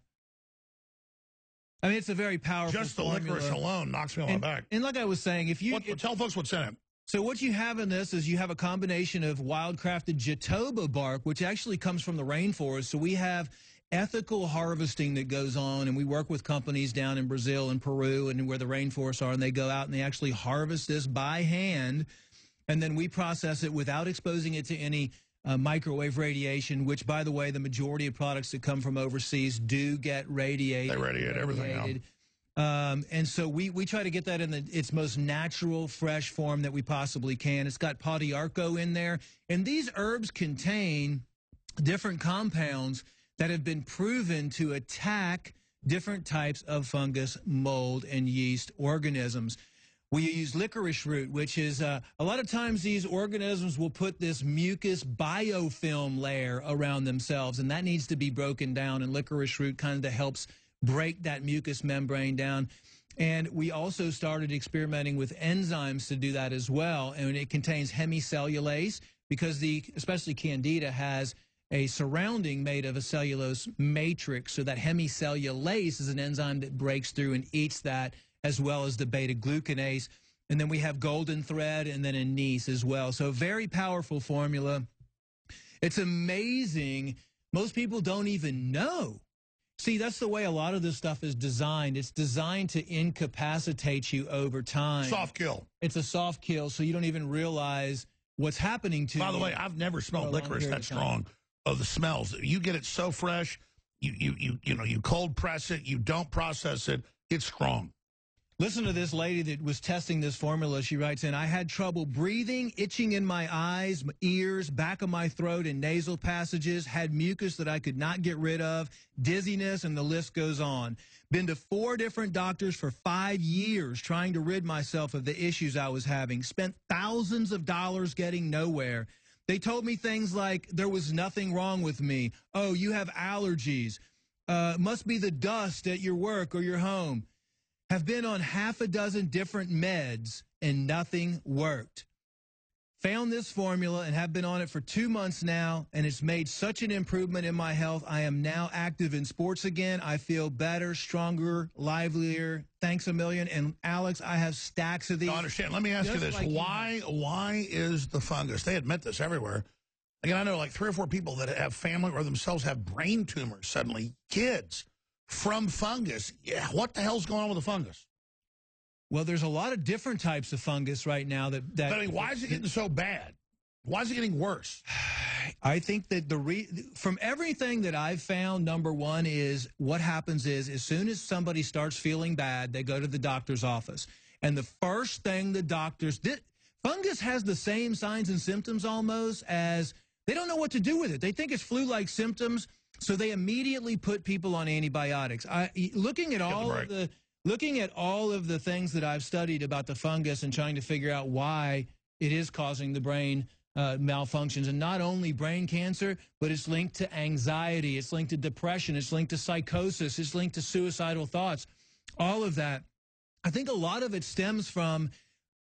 I mean, it's a very powerful Just the formula. licorice alone knocks me on my back. And like I was saying, if you tell folks what's in it. So what you have in this is you have a combination of wild-crafted jatoba bark, which actually comes from the rainforest. So we have ethical harvesting that goes on, and we work with companies down in Brazil and Peru and where the rainforests are, and they go out and they actually harvest this by hand, and then we process it without exposing it to any microwave radiation, which, by the way, the majority of products that come from overseas do get radiated. They radiate everything out. And so we try to get that in its most natural, fresh form that we possibly can. It's got Podiarco in there, and these herbs contain different compounds that have been proven to attack different types of fungus, mold, and yeast organisms. We use licorice root, which is a lot of times these organisms will put this mucus biofilm layer around themselves, and that needs to be broken down, and licorice root kind of helps break that mucous membrane down. And we also started experimenting with enzymes to do that as well. And it contains hemicellulase because especially Candida has a surrounding made of a cellulose matrix. So that hemicellulase is an enzyme that breaks through and eats that, as well as the beta-glucanase. And then we have golden thread and then anise as well. So very powerful formula. It's amazing. Most people don't even know. See, that's the way a lot of this stuff is designed. It's designed to incapacitate you over time. Soft kill. It's a soft kill, so you don't even realize what's happening to you. By the way, I've never smelled licorice that strong of the smells. You get it so fresh. You cold press it. You don't process it. It's strong. Listen to this lady that was testing this formula. She writes in, I had trouble breathing, itching in my eyes, ears, back of my throat, and nasal passages, had mucus that I could not get rid of, dizziness, and the list goes on. Been to 4 different doctors for 5 years trying to rid myself of the issues I was having. Spent thousands of dollars getting nowhere. They told me things like there was nothing wrong with me. Oh, you have allergies. Must be the dust at your work or your home. Have been on half a dozen different meds and nothing worked. Found this formula and have been on it for 2 months now, and it's made such an improvement in my health. I am now active in sports again. I feel better, stronger, livelier. Thanks a million. And Alex, I have stacks of these. I understand. Let me ask you this. Like why is the fungus? They admit this everywhere. Again, I know like 3 or 4 people that have family or themselves have brain tumors suddenly, kids, from fungus. Yeah, what the hell's going on with the fungus? Well, there's a lot of different types of fungus right now that but I mean, why is it getting so bad? Why is it getting worse? I think that from everything that I've found, number one is what happens is as soon as somebody starts feeling bad, they go to the doctor's office. And the first thing the doctors did, fungus has the same signs and symptoms almost as they don't know what to do with it. They think it's flu-like symptoms. So they immediately put people on antibiotics. Looking at all of the things that I've studied about the fungus and trying to figure out why it is causing the brain malfunctions, and not only brain cancer, but it's linked to anxiety, it's linked to depression, it's linked to psychosis, it's linked to suicidal thoughts, all of that. I think a lot of it stems from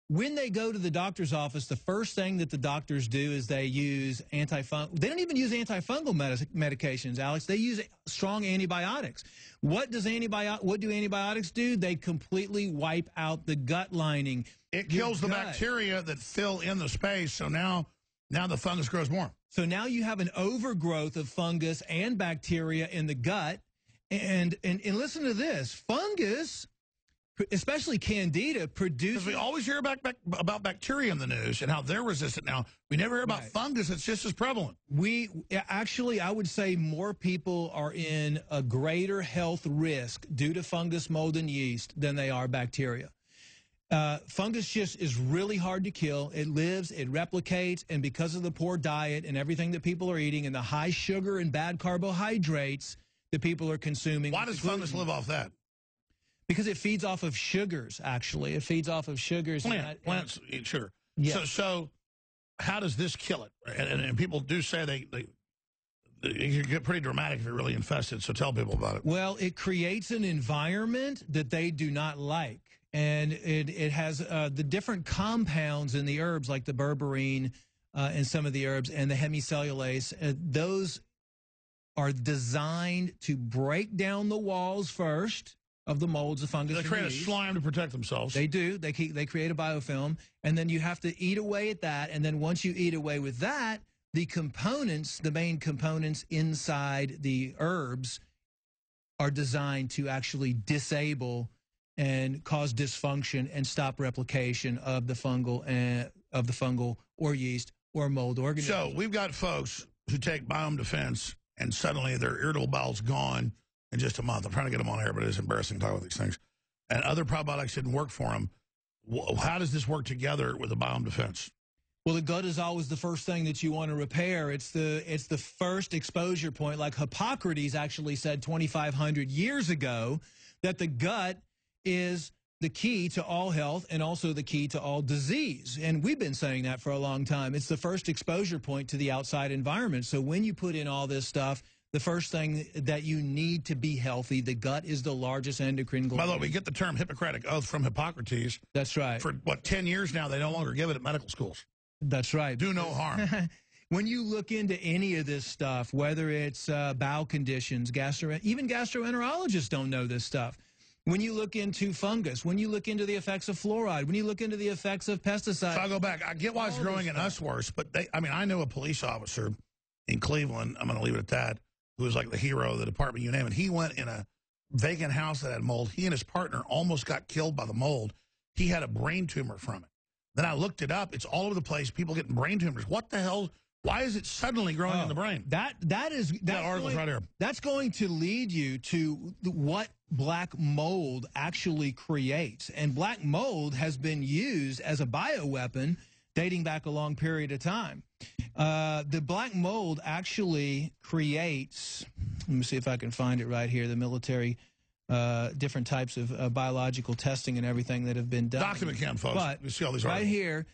when they go to the doctor's office, the first thing that the doctors do is they use antifungal. They don't even use antifungal medications, Alex. They use strong antibiotics. What do antibiotics do? They completely wipe out the gut lining. It kills the bacteria that fill in the space, so now the fungus grows more. So now you have an overgrowth of fungus and bacteria in the gut. And listen to this. Fungus, especially Candida, produces... Because we always hear about bacteria in the news and how they're resistant now. We never hear about fungus. It's just as prevalent. Actually, I would say more people are in a greater health risk due to fungus, mold, and yeast than they are bacteria. Fungus just is really hard to kill. It lives, it replicates, and because of the poor diet and everything that people are eating and the high sugar and bad carbohydrates that people are consuming... Why does fungus live off that? Because it feeds off of sugars, actually. It feeds off of sugars. Plants eat sugar. Yeah. So how does this kill it? And people do say it get pretty dramatic if you're really infested, so tell people about it. Well, it creates an environment that they do not like. And it has the different compounds in the herbs, like the berberine and some of the herbs, and the hemicellulase. Those are designed to break down the walls first of the molds of fungus. They create a slime to protect themselves. They do. They create a biofilm, and then you have to eat away at that. And then once you eat away with that, the components, the main components inside the herbs, are designed to actually disable and cause dysfunction and stop replication of the fungal or yeast or mold organism. So we've got folks who take Biome Defense, and suddenly their irritable bowel's gone in just a month. I'm trying to get them on air, but it's embarrassing to talk about these things. And other probiotics didn't work for them. How does this work together with the Biome Defense? Well, the gut is always the first thing that you want to repair. It's the first exposure point. Like Hippocrates actually said 2,500 years ago that the gut is the key to all health and also the key to all disease. And we've been saying that for a long time. It's the first exposure point to the outside environment. So when you put in all this stuff the first thing that you need to be healthy. The gut is the largest endocrine gland. By the way, we get the term Hippocratic Oath from Hippocrates. That's right. For, what, 10 years now, they no longer give it at medical schools. That's right. Do no harm. When you look into any of this stuff, whether it's bowel conditions, even gastroenterologists don't know this stuff. When you look into fungus, when you look into the effects of fluoride, when you look into the effects of pesticides. So I'll go back. I get why it's growing in us worse, but I know a police officer in Cleveland, I'm going to leave it at that, who was like the hero of the department, you name it. He went in a vacant house that had mold. He and his partner almost got killed by the mold. He had a brain tumor from it. Then I looked it up. It's all over the place. People getting brain tumors. What the hell? Why is it suddenly growing in the brain? That article's right here. That's going to lead you to what black mold actually creates. And black mold has been used as a bioweapon dating back a long period of time. The black mold actually creates, let me see if I can find it right here, the military, different types of biological testing and everything that have been done. Document cam, folks. But you see all these right articles. here,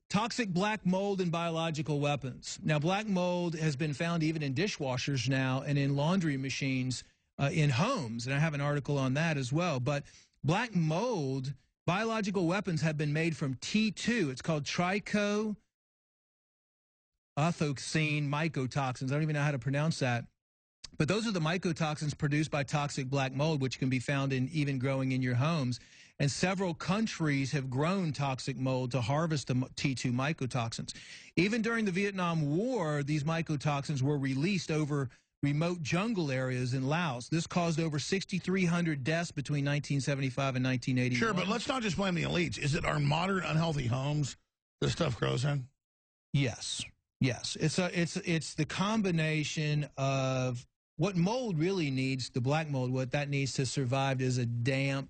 toxic black mold and biological weapons. Now, black mold has been found even in dishwashers now and in laundry machines in homes, and I have an article on that as well. But black mold, biological weapons have been made from T2. It's called trichoethylene mycotoxins. I don't even know how to pronounce that. But those are the mycotoxins produced by toxic black mold, which can be found in even growing in your homes. And several countries have grown toxic mold to harvest the T2 mycotoxins. Even during the Vietnam War, these mycotoxins were released over remote jungle areas in Laos. This caused over 6,300 deaths between 1975 and 1981. Sure, but let's not just blame the elites. Is it our modern unhealthy homes this stuff grows in? Yes. Yes. It's the combination of what mold really needs, the black mold, what that needs to survive is a damp,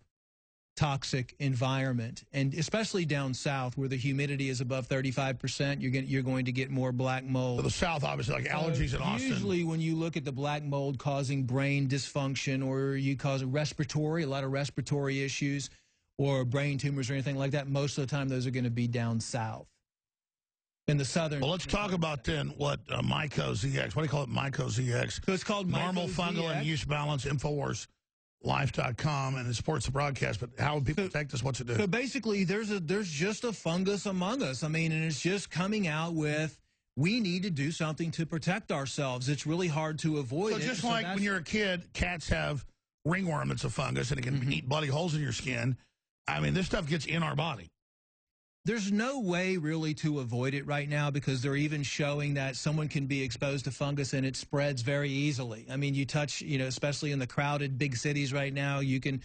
toxic environment, and especially down south where the humidity is above 35%, you're going to get more black mold. So the south, obviously, like allergies in Austin. Usually when you look at the black mold causing brain dysfunction, or you cause a lot of respiratory issues or brain tumors or anything like that, most of the time those are going to be down south. In the southern. Well, let's talk about then what MycoZX, what do you call it, MycoZX? So it's called Normal, MycoZX. fungal, and use balance, InfoWarsLife.com, and it supports the broadcast, but how would people protect us? What's it do? So basically, there's just a fungus among us. I mean, and it's just coming out with, we need to do something to protect ourselves. It's really hard to avoid it. So just like when you're a kid, cats have ringworm that's a fungus, and it can eat bloody holes in your skin. I mean, this stuff gets in our body. There's no way really to avoid it right now, because they're even showing that someone can be exposed to fungus and it spreads very easily. I mean, you touch, especially in the crowded big cities right now, you can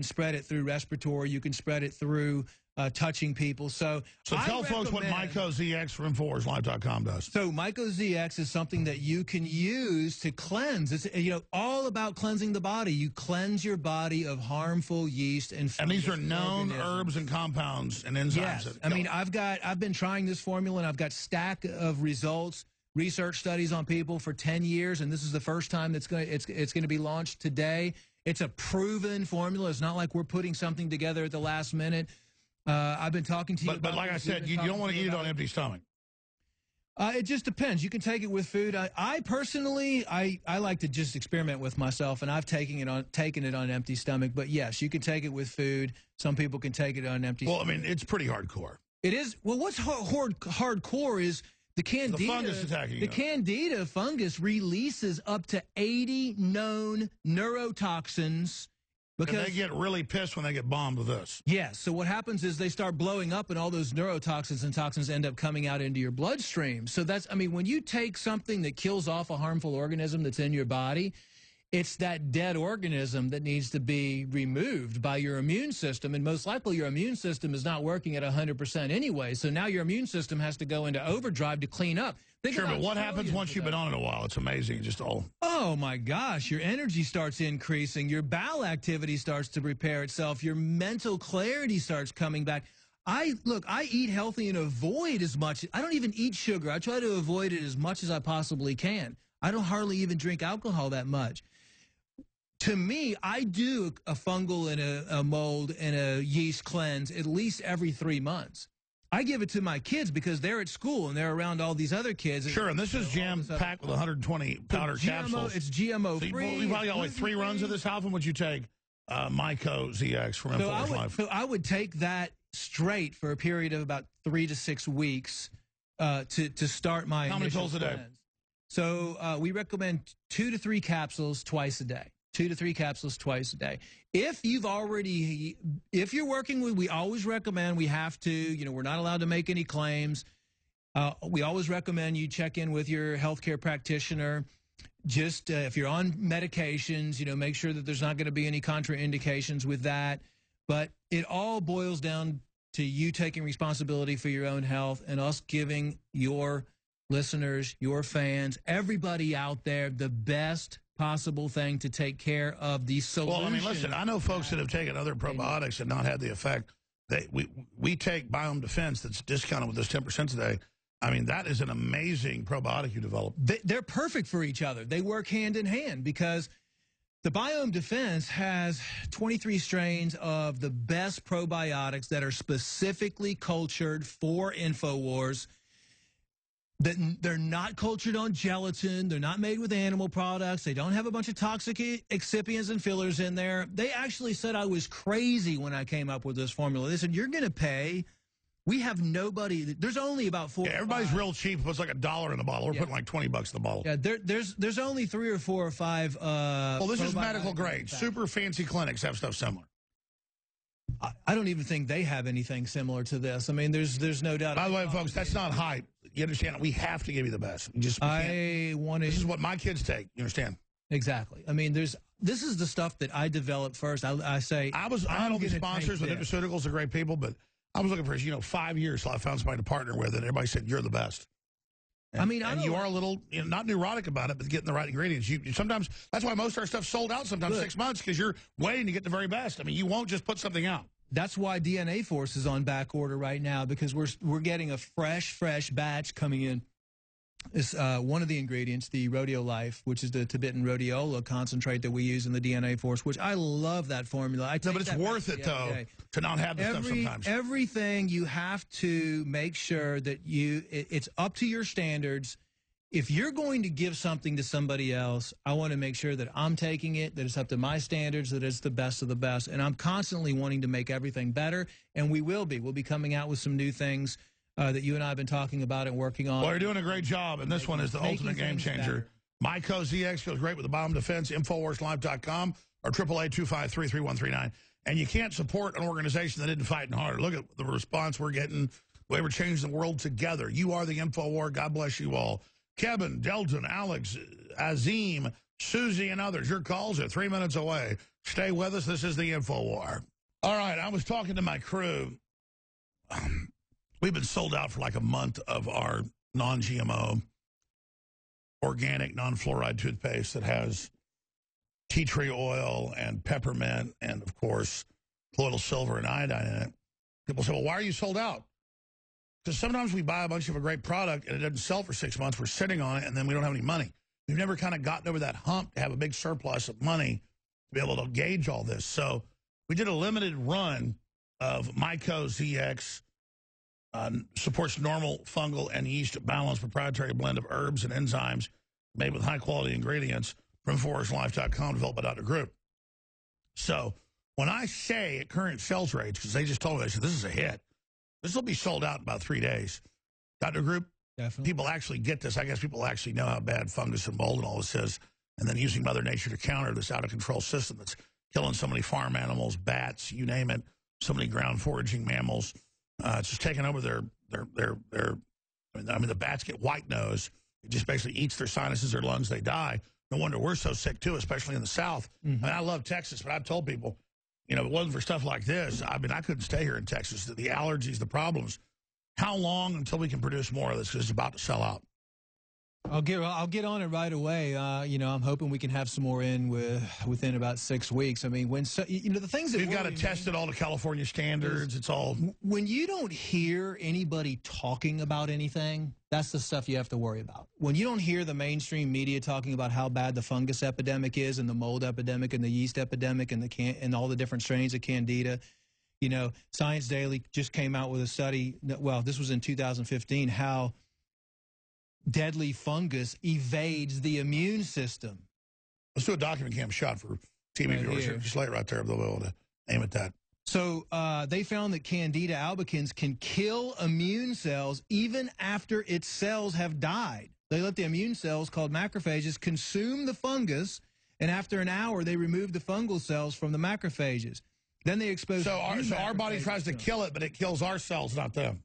spread it through respiratory, you can spread it through touching people. So tell folks what MycoZX from InfoWarsLife.com does. So MycoZX is something that you can use to cleanse. It's all about cleansing the body. You cleanse your body of harmful yeast and these are known herbs and compounds and enzymes. Yes. I mean, I've been trying this formula, and I've got stack of results, research studies on people for 10 years, and this is the first time it's going to be launched today. It's a proven formula. It's not like we're putting something together at the last minute. I've been talking to you about But like I said, you don't want to eat it on an empty stomach. It just depends. You can take it with food. I personally, I like to just experiment with myself, and I've taken it on an empty stomach. But yes, you can take it with food. Some people can take it on an empty stomach. Well, I mean, it's pretty hardcore. It is. Well, what's hardcore is the candida. The fungus attacking you. The candida fungus releases up to 80 known neurotoxins. Because they get really pissed when they get bombed with this. Yes. So what happens is they start blowing up, and all those neurotoxins and toxins end up coming out into your bloodstream. So when you take something that kills off a harmful organism that's in your body, it's that dead organism that needs to be removed by your immune system. And most likely your immune system is not working at 100% anyway. So now your immune system has to go into overdrive to clean up. Sure, but what happens once you've been on it a while? It's amazing. Oh, my gosh. Your energy starts increasing. Your bowel activity starts to repair itself. Your mental clarity starts coming back. I eat healthy and avoid as much. I don't even eat sugar. I try to avoid it as much as I possibly can. I don't hardly even drink alcohol that much. To me, I do a fungal and a mold and a yeast cleanse at least every 3 months. I give it to my kids because they're at school and they're around all these other kids. Sure, and this is jam-packed with 120 powder capsules. It's GMO-free. So you probably got like 3 runs of this. How often would you take Myco ZX from InfoWars Life? So I would take that straight for a period of about 3 to 6 weeks to start my How many pills a day? So we recommend 2 to 3 capsules twice a day. 2 to 3 capsules twice a day. If you're working with, we always recommend, we have to, we're not allowed to make any claims. We always recommend you check in with your healthcare practitioner. Just if you're on medications, make sure that there's not going to be any contraindications with that. But it all boils down to you taking responsibility for your own health and us giving your listeners, your fans, everybody out there the best possible thing to take care of these solutions. Well, I mean, listen, I know folks that have taken other probiotics and not had the effect. We take Biome Defense that's discounted with this 10% today. I mean, that is an amazing probiotic you developed. They're perfect for each other. They work hand in hand because the Biome Defense has 23 strains of the best probiotics that are specifically cultured for InfoWars. They're not cultured on gelatin. They're not made with animal products. They don't have a bunch of toxic excipients and fillers in there. They actually said I was crazy when I came up with this formula. They said, you're going to pay. We have nobody. There's only about 4 Yeah, everybody's real cheap. Puts like $1 in the bottle. We're putting like $20 in the bottle. Yeah, there's only 3 or 4 or 5. Well, this is medical grade. Super fancy clinics have stuff similar. I don't even think they have anything similar to this. I mean, there's no doubt. By the way, folks, that's not hype. You understand? We have to give you the best. This is what my kids take. You understand? Exactly. I mean, this is the stuff that I developed first. I had all these sponsors with nutraceuticals are great people, but I was looking for 5 years till I found somebody to partner with, and everybody said you're the best. And, you are a little not neurotic about it, but getting the right ingredients. You sometimes that's why most of our stuff's sold out. Sometimes 6 months because you're waiting to get the very best. I mean, you won't just put something out. That's why DNA Force is on back order right now because we're getting a fresh batch coming in. It's one of the ingredients, the Rodeo Life, which is the Tibetan rhodiola concentrate that we use in the DNA Force, which I love that formula. No, but it's worth it, though, to not have this stuff sometimes. Everything you have to make sure that it's up to your standards. If you're going to give something to somebody else, I want to make sure that I'm taking it, that it's up to my standards, that it's the best of the best. And I'm constantly wanting to make everything better, and we will be. We'll be coming out with some new things that you and I have been talking about and working on. Well, you're doing a great job, and this one is the ultimate game changer. Myco ZX goes great with the Biome Defense, InfoWarsLive.com, or 888-253-3139. And you can't support an organization that isn't fighting hard. Look at the response we're getting. The way we're changing the world together. You are the InfoWar. God bless you all. Kevin, Delton, Alex, Azim, Susie, and others. Your calls are 3 minutes away. Stay with us. This is the InfoWar. All right, I was talking to my crew. We've been sold out for like a month of our non-GMO, organic, non-fluoride toothpaste that has tea tree oil and peppermint and, of course, colloidal silver and iodine in it. People say, well, why are you sold out? Because sometimes we buy a bunch of a great product and it doesn't sell for 6 months. We're sitting on it and then we don't have any money. We've never kind of gotten over that hump to have a big surplus of money to be able to gauge all this. So we did a limited run of Myco ZX. Supports normal fungal and yeast balanced proprietary blend of herbs and enzymes made with high-quality ingredients from ForestLife.com, developed by Dr. Group. So when I say at current sales rates, because they just told me, they said, this is a hit. This will be sold out in about 3 days. Dr. Group, definitely. People actually get this. I guess people actually know how bad fungus and mold and all this is, and then using Mother Nature to counter this out-of-control system that's killing so many farm animals, bats, you name it, so many ground foraging mammals. It's just taking over their I mean, the bats get white nose. It just basically eats their sinuses, their lungs, they die. No wonder we're so sick, too, especially in the South. Mm-hmm. I mean, I love Texas, but I've told people, if it wasn't for stuff like this, I mean, I couldn't stay here in Texas. The allergies, the problems. How long until we can produce more of this? Because it's about to sell out. I'll get on it right away. I'm hoping we can have some more in within about 6 weeks. I mean, the things that we've got to test it all to California standards. It's all when you don't hear anybody talking about anything, that's the stuff you have to worry about. When you don't hear the mainstream media talking about how bad the fungus epidemic is, and the mold epidemic, and the yeast epidemic, and all the different strains of Candida, You know, Science Daily just came out with a study, well, this was in 2015, how deadly fungus evades the immune system. Let's do a document cam shot for TV viewers. Here. Just lay it right there. They'll be able to aim at that. So they found that Candida albicans can kill immune cells even after its cells have died. They let the immune cells, called macrophages, consume the fungus, and after an hour, they remove the fungal cells from the macrophages. Then they expose. So our body tries to kill it, but it kills our cells, not them.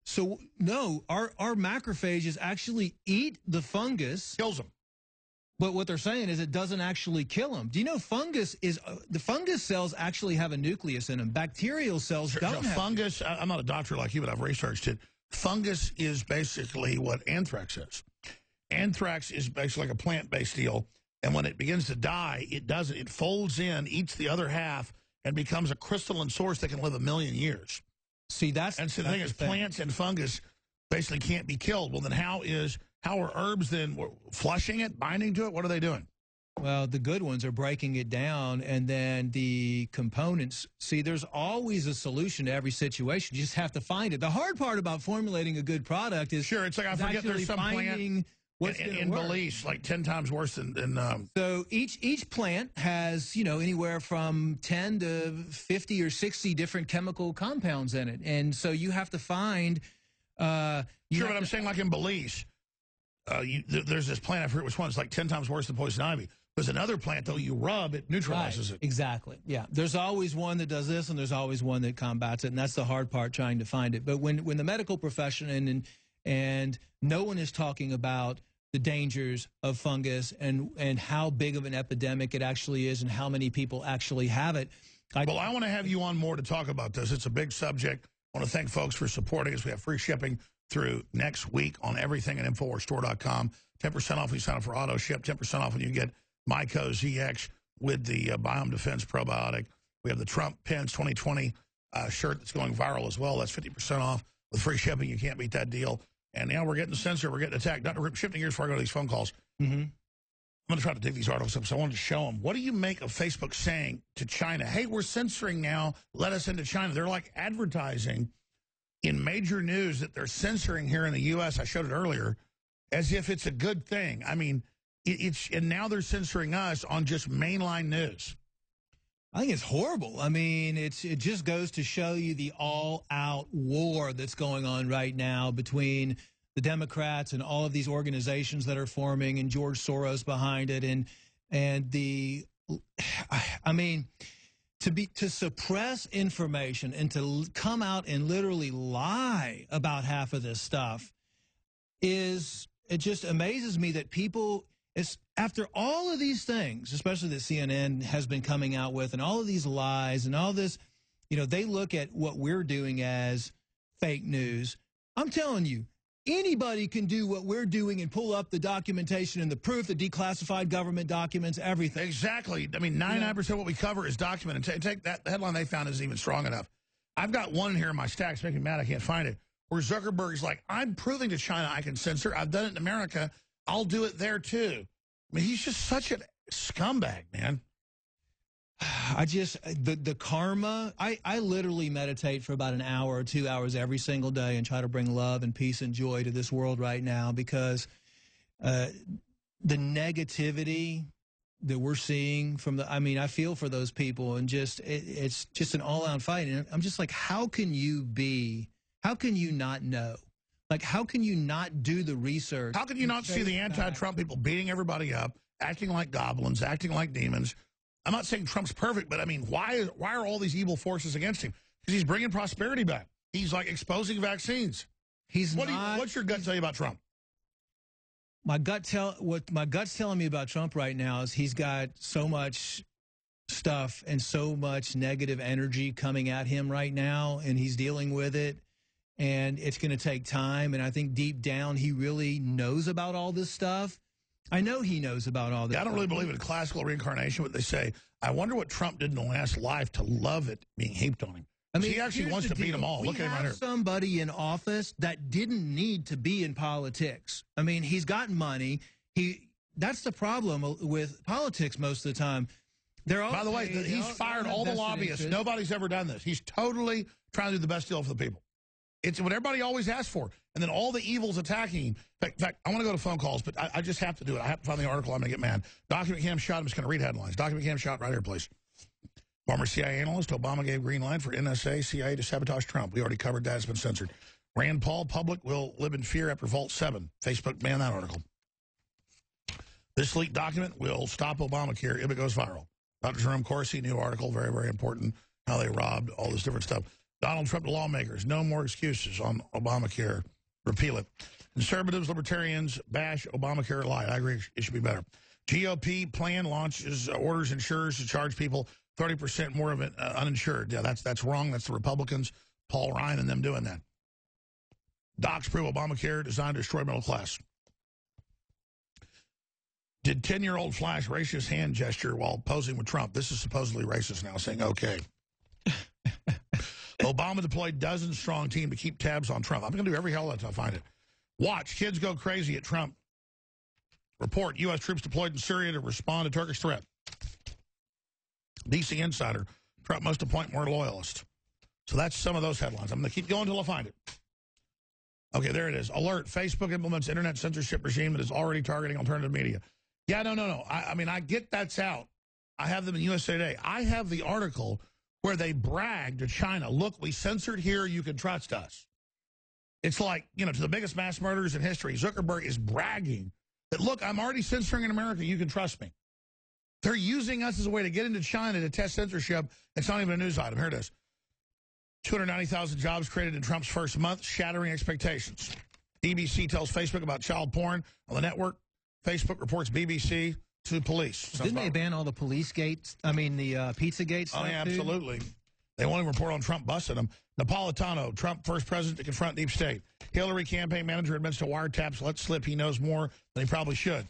So no, our macrophages actually eat the fungus. Kills them. But what they're saying is it doesn't actually kill them. Do you know fungus is the fungus cells actually have a nucleus in them? Bacterial cells don't have. Fungus. I'm not a doctor like you, but I've researched it. Fungus is basically what anthrax is. Anthrax is basically like a plant-based deal, and when it begins to die, it folds in, eats the other half, and becomes a crystalline source that can live 1 million years. See, the thing is, plants and fungus basically can't be killed. Well, then how are herbs then flushing it, binding to it? What are they doing? Well, the good ones are breaking it down, and then the components. See, there's always a solution to every situation. You just have to find it. The hard part about formulating a good product is it's like I forget there's some plant in Belize, like 10 times worse than. So each plant has anywhere from 10 to 50 or 60 different chemical compounds in it, and so you have to find. But I'm saying like in Belize. There's this plant, I forget which one, it's like 10 times worse than poison ivy. There's another plant, though, you rub, it neutralizes it. Exactly, yeah. There's always one that does this, and there's always one that combats it, and that's the hard part, trying to find it. But when the medical profession and no one is talking about the dangers of fungus and how big of an epidemic it actually is and how many people actually have it. I want to have you on more to talk about this. It's a big subject. I want to thank folks for supporting us. We have free shipping through next week on everything at InfoWarsStore.com. 10% off when you sign up for auto ship. 10% off when you get Myco ZX with the Biome Defense probiotic. We have the Trump-Pence 2020 shirt that's going viral as well. That's 50% off with free shipping. You can't beat that deal. And now we're getting censored. We're getting attacked. Dr. Rip, shifting gears before I go to these phone calls. I'm going to try to dig these articles up, so I wanted to show them. What do you make of Facebook saying to China, hey, we're censoring now, let us into China? They're like advertising in major news that they're censoring here in the U.S., I showed it earlier, as if it's a good thing. I mean, and now they're censoring us on just mainline news. I think it's horrible. I mean, it just goes to show you the all-out war that's going on right now between the Democrats and all of these organizations that are forming, and George Soros behind it, and the, I mean, to suppress information and to come out and literally lie about half of this stuff it just amazes me that people, after all of these things, especially that CNN has been coming out with, and all of these lies and all this, they look at what we're doing as fake news. I'm telling you, anybody can do what we're doing and pull up the documentation and the proof, the declassified government documents, everything. Exactly. I mean, 99% of what we cover is documented. Take that, the headline they found isn't even strong enough. I've got one here in my stacks, making me mad I can't find it, where Zuckerberg's like, I'm proving to China I can censor. I've done it in America. I'll do it there, too. I mean, he's just such a scumbag, man. The karma, I literally meditate for about an hour or 2 hours every single day and try to bring love and peace and joy to this world right now, because the negativity that we're seeing from I feel for those people, and it's just an all-out fight. And I'm just like, how can you not know? Like, how can you not do the research? How can you not see the anti-Trump people beating everybody up, acting like goblins, acting like demons? I'm not saying Trump's perfect, but I mean, why are all these evil forces against him? Because he's bringing prosperity back. He's like exposing vaccines. What's your gut tell you about Trump? What my gut's telling me about Trump right now is he's got so much stuff and so much negative energy coming at him right now, and he's dealing with it, and it's going to take time. And I think deep down he really knows about all this stuff. I know he knows about all this. I don't really believe in classical reincarnation, but they say, I wonder what Trump did in the last life to love it being heaped on him. I mean, he actually wants to beat them all. Look at him right here. We have somebody in office that didn't need to be in politics. I mean, he's got money. That's the problem with politics most of the time. They're all, by the way, he's fired all the lobbyists. Nobody's ever done this. He's totally trying to do the best deal for the people. It's what everybody always asks for. And then all the evils attacking him. In fact, I want to go to phone calls, but I just have to do it. I have to find the article. I'm going to get mad. Document Cam shot. I'm just going to read headlines. Document Cam shot right here, please. Former CIA analyst, Obama gave green light for NSA, CIA to sabotage Trump. We already covered that. It's been censored. Rand Paul, public will live in fear after Vault 7. Facebook banned that article. This leaked document will stop Obamacare if it goes viral. Dr. Jerome Corsi, new article, very, very important, how they robbed, all this different stuff. Donald Trump to lawmakers, no more excuses on Obamacare. Repeal it. Conservatives, libertarians, bash Obamacare light. I agree it should be better. GOP plan launches, orders insurers to charge people 30% more of it uninsured. Yeah, that's wrong. That's the Republicans, Paul Ryan and them doing that. Docs prove Obamacare designed to destroy middle class. Did 10-year-old Flash racist hand gesture while posing with Trump? This is supposedly racist now, saying okay. Obama deployed dozen-strong team to keep tabs on Trump. I'm going to do every hell until I find it. Watch, kids go crazy at Trump. Report, U.S. troops deployed in Syria to respond to Turkish threat. DC Insider, Trump must appoint more loyalists. So that's some of those headlines. I'm going to keep going until I find it. Okay, there it is. Alert, Facebook implements internet censorship regime that is already targeting alternative media. Yeah, no. I mean, I get that's out. I have them in USA Today. I have the article where they brag to China, look, we censored here, you can trust us. It's like, you know, to the biggest mass murderers in history, Zuckerberg is bragging that, look, I'm already censoring in America, you can trust me. They're using us as a way to get into China to test censorship. It's not even a news item. Here it is. 290,000 jobs created in Trump's first month, shattering expectations. BBC tells Facebook about child porn on the network. Facebook reports BBC to police. Didn't they ban all the police gates? I mean, the Pizzagate stuff, Oh, yeah, absolutely. They won't even report on Trump busting them. Napolitano, Trump first president to confront deep state. Hillary campaign manager admits to wiretaps, let slip he knows more than he probably should.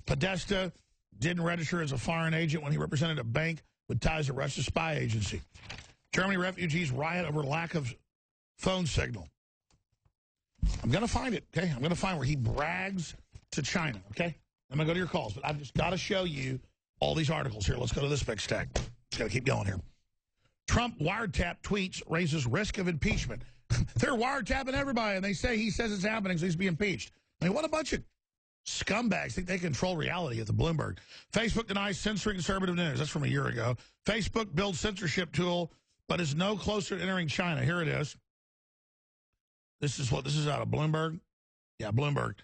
Podesta didn't register as a foreign agent when he represented a bank with ties to Russia's spy agency. Germany refugees riot over lack of phone signal. I'm going to find it, okay? I'm going to find where he brags to China, okay? I'm going to go to your calls, but I've just got to show you all these articles here. Let's go to this big stack. Just got to keep going here. Trump wiretap tweets raises risk of impeachment. They're wiretapping everybody, and they say he says it's happening, so he's being impeached. I mean, what a bunch of scumbags think they control reality at the Bloomberg. Facebook denies censoring conservative news. That's from a year ago. Facebook builds censorship tool, but is no closer to entering China. Here it is. This is out of Bloomberg. Yeah, Bloomberg.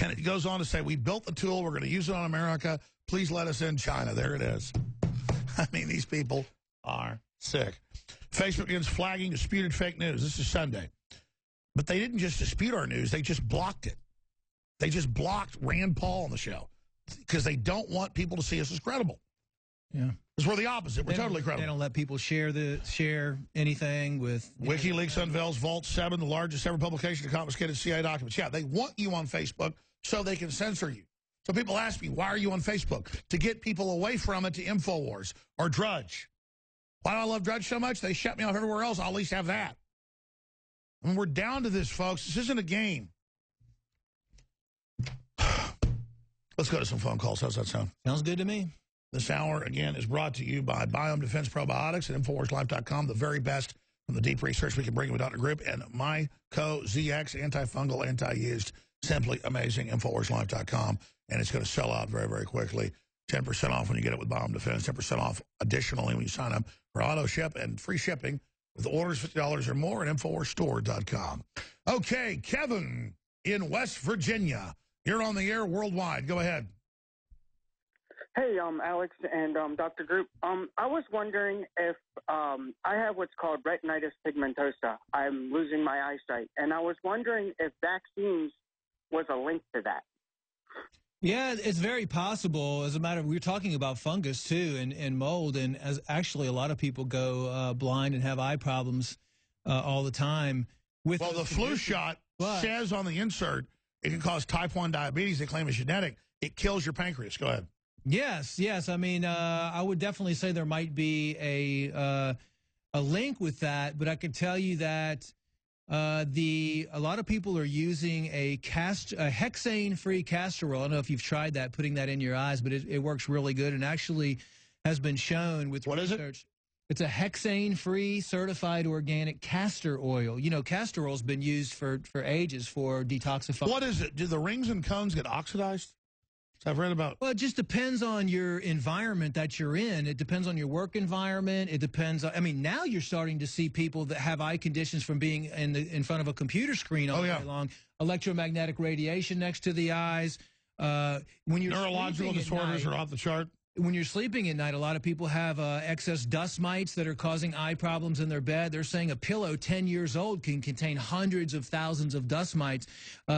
And it goes on to say, we built the tool. We're going to use it on America. Please let us in China. There it is. I mean, these people are sick. Facebook begins flagging disputed fake news. This is Sunday. But they didn't just dispute our news. They just blocked it. They just blocked Rand Paul on the show because they don't want people to see us as credible. Yeah. Because we're the opposite. We're totally credible. They don't let people share anything with... WikiLeaks unveils Vault 7, the largest ever publication of confiscated CIA documents. Yeah, they want you on Facebook so they can censor you. So people ask me, why are you on Facebook? To get people away from it to InfoWars or Drudge. Why do I love Drudge so much? They shut me off everywhere else. I'll at least have that. I mean, we're down to this, folks. This isn't a game. Let's go to some phone calls. How's that sound? Sounds good to me. This hour, again, is brought to you by Biome Defense Probiotics and InfoWarsLife.com, the very best from the deep research we can bring with Dr. Grip, and Myco ZX, antifungal, anti-yeast, simply amazing, InfoWarsLife.com, and it's going to sell out very, very quickly. 10% off when you get it with Biome Defense, 10% off additionally when you sign up for auto ship and free shipping with orders $50 or more at InfoWarsStore.com. Okay, Kevin in West Virginia. You're on the air worldwide. Go ahead. Hey, Alex and Dr. Group. I was wondering if I have what's called retinitis pigmentosa. I'm losing my eyesight, and I was wondering if vaccines was a link to that. Yeah, it's very possible. As a matter of, we were talking about fungus too, and mold, and as actually a lot of people go blind and have eye problems all the time. Well, the flu shot says on the insert it can cause type 1 diabetes. They claim it's genetic. It kills your pancreas. Go ahead. Yes. I mean, I would definitely say there might be a link with that, but I can tell you that a lot of people are using a hexane-free castor oil. I don't know if you've tried that, putting that in your eyes, but it works really good and actually has been shown with What research. is it? It's a hexane-free certified organic castor oil. You know, castor oil's been used for ages for detoxifying. What is it? Do the rings and cones get oxidized? I've read about. Well, it just depends on your environment that you're in. It depends on your work environment. It depends on, I mean, now you're starting to see people that have eye conditions from being in front of a computer screen all day long. Electromagnetic radiation next to the eyes. When you're neurological disorders are off the chart. When you're sleeping at night, a lot of people have excess dust mites that are causing eye problems in their bed. They're saying a pillow 10 years old can contain hundreds of thousands of dust mites.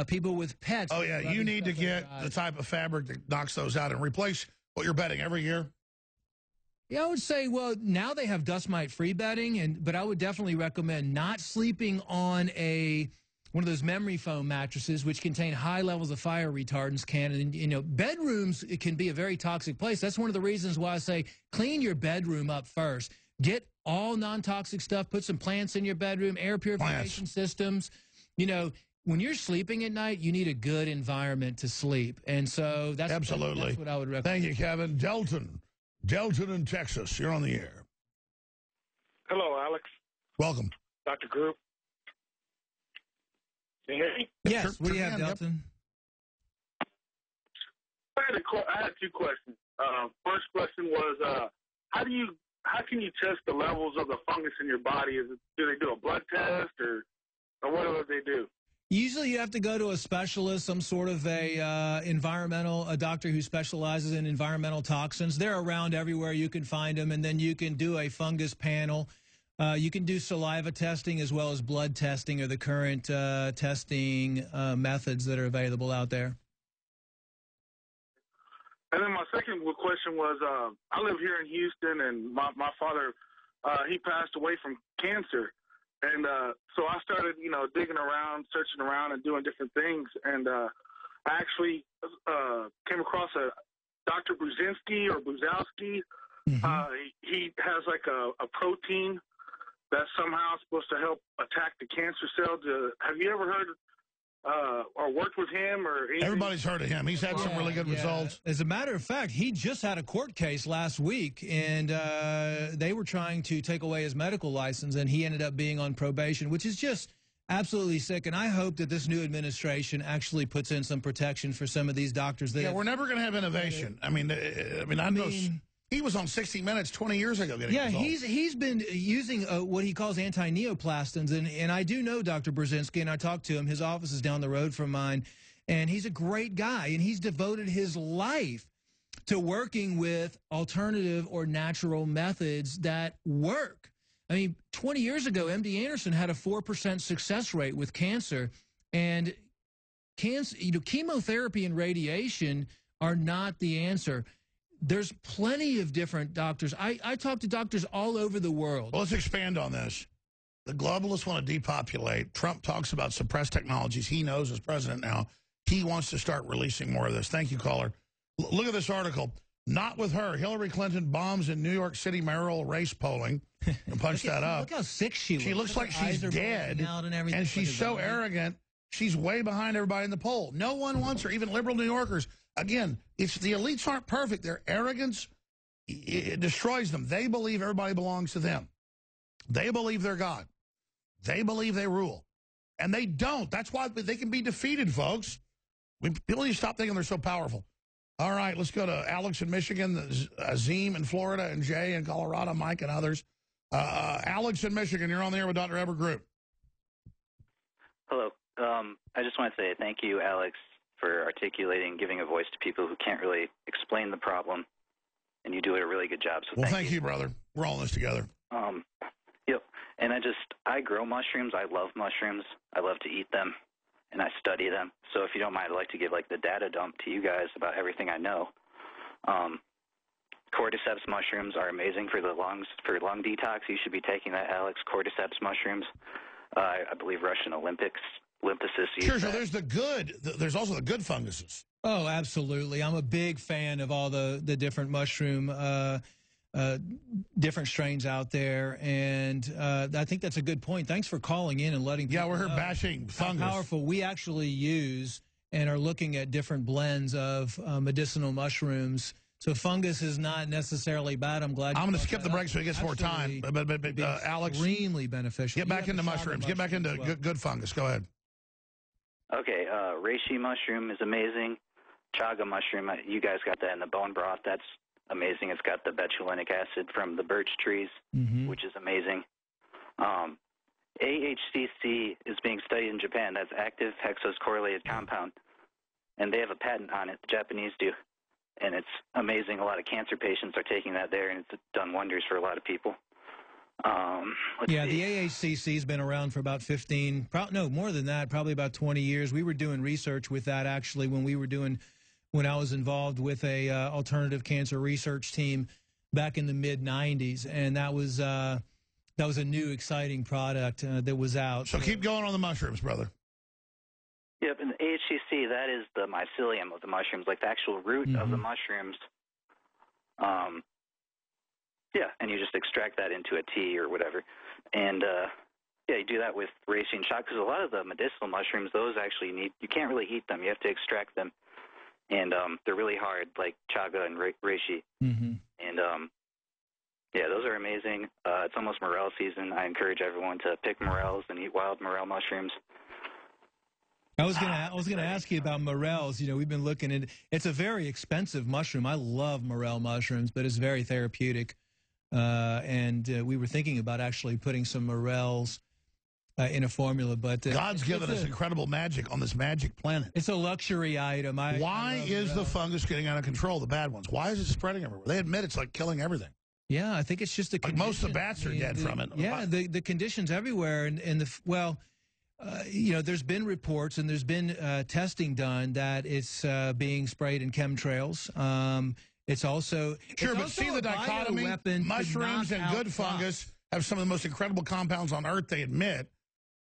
People with pets. Oh, yeah. You need to get the type of fabric that knocks those out and replace what you're bedding every year. Yeah, I would say, well, now they have dust mite-free bedding, but I would definitely recommend not sleeping on one of those memory foam mattresses, which contain high levels of fire retardants. And, you know, bedrooms, it can be a very toxic place. That's one of the reasons why I say clean your bedroom up first. Get all non-toxic stuff. Put some plants in your bedroom, air purification systems. You know, when you're sleeping at night, you need a good environment to sleep. And so that's absolutely that's what I would recommend. Thank you, Kevin. Delton in Texas. You're on the air. Hello, Alex. Welcome. Dr. Group. Can you hear me? Yes, what do you have, Delton? I had two questions. First question was, how can you test the levels of the fungus in your body? Do they do a blood test or what do they do? Usually you have to go to a specialist, some sort of a doctor who specializes in environmental toxins. They're around everywhere. You can find them, and then you can do a fungus panel. You can do saliva testing as well as blood testing are the current testing methods that are available out there. And then my second question was, I live here in Houston, and my father, he passed away from cancer. And so I started, you know, digging around, searching around, and doing different things. And I actually came across a Dr. Brzezinski or Buzowski. Mm-hmm. He has like a protein that's somehow supposed to help attack the cancer cell. Have you ever heard or worked with him or anything? Everybody's heard of him. He's had some really good results. As a matter of fact, he just had a court case last week, and they were trying to take away his medical license, and he ended up being on probation, which is just absolutely sick. And I hope that this new administration actually puts in some protection for some of these doctors. We're never going to have innovation. I mean, he was on 60 Minutes 20 years ago getting results. He's been using what he calls anti-neoplastons, and I do know Dr. Brzezinski, and I talked to him. His office is down the road from mine, and he's a great guy, and he's devoted his life to working with alternative or natural methods that work. I mean, 20 years ago, MD Anderson had a 4% success rate with cancer, and chemotherapy and radiation are not the answer. There's plenty of different doctors. I talk to doctors all over the world. Well, let's expand on this. The globalists want to depopulate. Trump talks about suppressed technologies. He knows as president now. He wants to start releasing more of this. Thank you, caller. Look at this article. Not with her. Hillary Clinton bombs in New York City mayoral race polling. And punch that up. Look how sick she looks. She looks like she's dead. And she's so arrogant. She's way behind everybody in the poll. No one wants her, even liberal New Yorkers. Again, it's the elites aren't perfect. Their arrogance, it destroys them. They believe everybody belongs to them. They believe they're God. They believe they rule. And they don't. That's why they can be defeated, folks. People need to stop thinking they're so powerful. All right, let's go to Alex in Michigan, Azim in Florida, and Jay in Colorado, Mike and others. Alex in Michigan, you're on the air with Dr. Eber Group. Hello. I just want to say thank you, Alex, for articulating, giving a voice to people who can't really explain the problem, and you do a really good job. So well, thank you, brother. We're all in this together. Yep. And I grow mushrooms. I love mushrooms. I love to eat them, and I study them. So if you don't mind, I'd like to give like the data dump to you guys about everything I know. Cordyceps mushrooms are amazing for the lungs, for lung detox. You should be taking that, Alex. Cordyceps mushrooms. I believe Russian Olympics. Sure, so there's the good. There's also the good funguses. Oh, absolutely. I'm a big fan of all the different mushroom, different strains out there. And I think that's a good point. Thanks for calling in and letting people we're here bashing fungus. How powerful. We actually use and are looking at different blends of medicinal mushrooms So fungus is not necessarily bad. I'm glad. I'm going to skip the break so he gets more time. But Alex, extremely beneficial. Get back into mushrooms. Get back into good fungus. Go ahead. Okay, reishi mushroom is amazing. Chaga mushroom, you guys got that in the bone broth. That's amazing. It's got the betulinic acid from the birch trees, which is amazing. AHCC is being studied in Japan. That's active hexose correlated compound, and they have a patent on it. The Japanese do, and it's amazing. A lot of cancer patients are taking that there, and it's done wonders for a lot of people. Yeah, the AHCC has been around for about 15, no, more than that, probably about 20 years. We were doing research with that, actually, when I was involved with a alternative cancer research team back in the mid-'90s, and that was a new, exciting product that was out. So keep going on the mushrooms, brother. Yep, and the AHCC, that is the mycelium of the mushrooms, like the actual root of the mushrooms. Yeah, and you just extract that into a tea or whatever. And, yeah, you do that with reishi and chaga, because a lot of the medicinal mushrooms, those actually you can't really eat them. You have to extract them. And they're really hard, like chaga and reishi. And, yeah, those are amazing. It's almost morel season. I encourage everyone to pick morels and eat wild morel mushrooms. I was gonna ask you about morels. You know, we've been looking at it's a very expensive mushroom. I love morel mushrooms, but it's very therapeutic. And we were thinking about actually putting some morels in a formula, but God's given us incredible magic on this magic planet. It's a luxury item. Why is the fungus getting out of control? The bad ones. Why is it spreading everywhere? They admit it's like killing everything. Yeah, I think it's just like most of the bats are dead from it. Yeah, the conditions everywhere, and you know, there's been reports and there's been testing done that it's being sprayed in chemtrails. It's also but see the dichotomy. Mushrooms and good fungus have some of the most incredible compounds on Earth. They admit,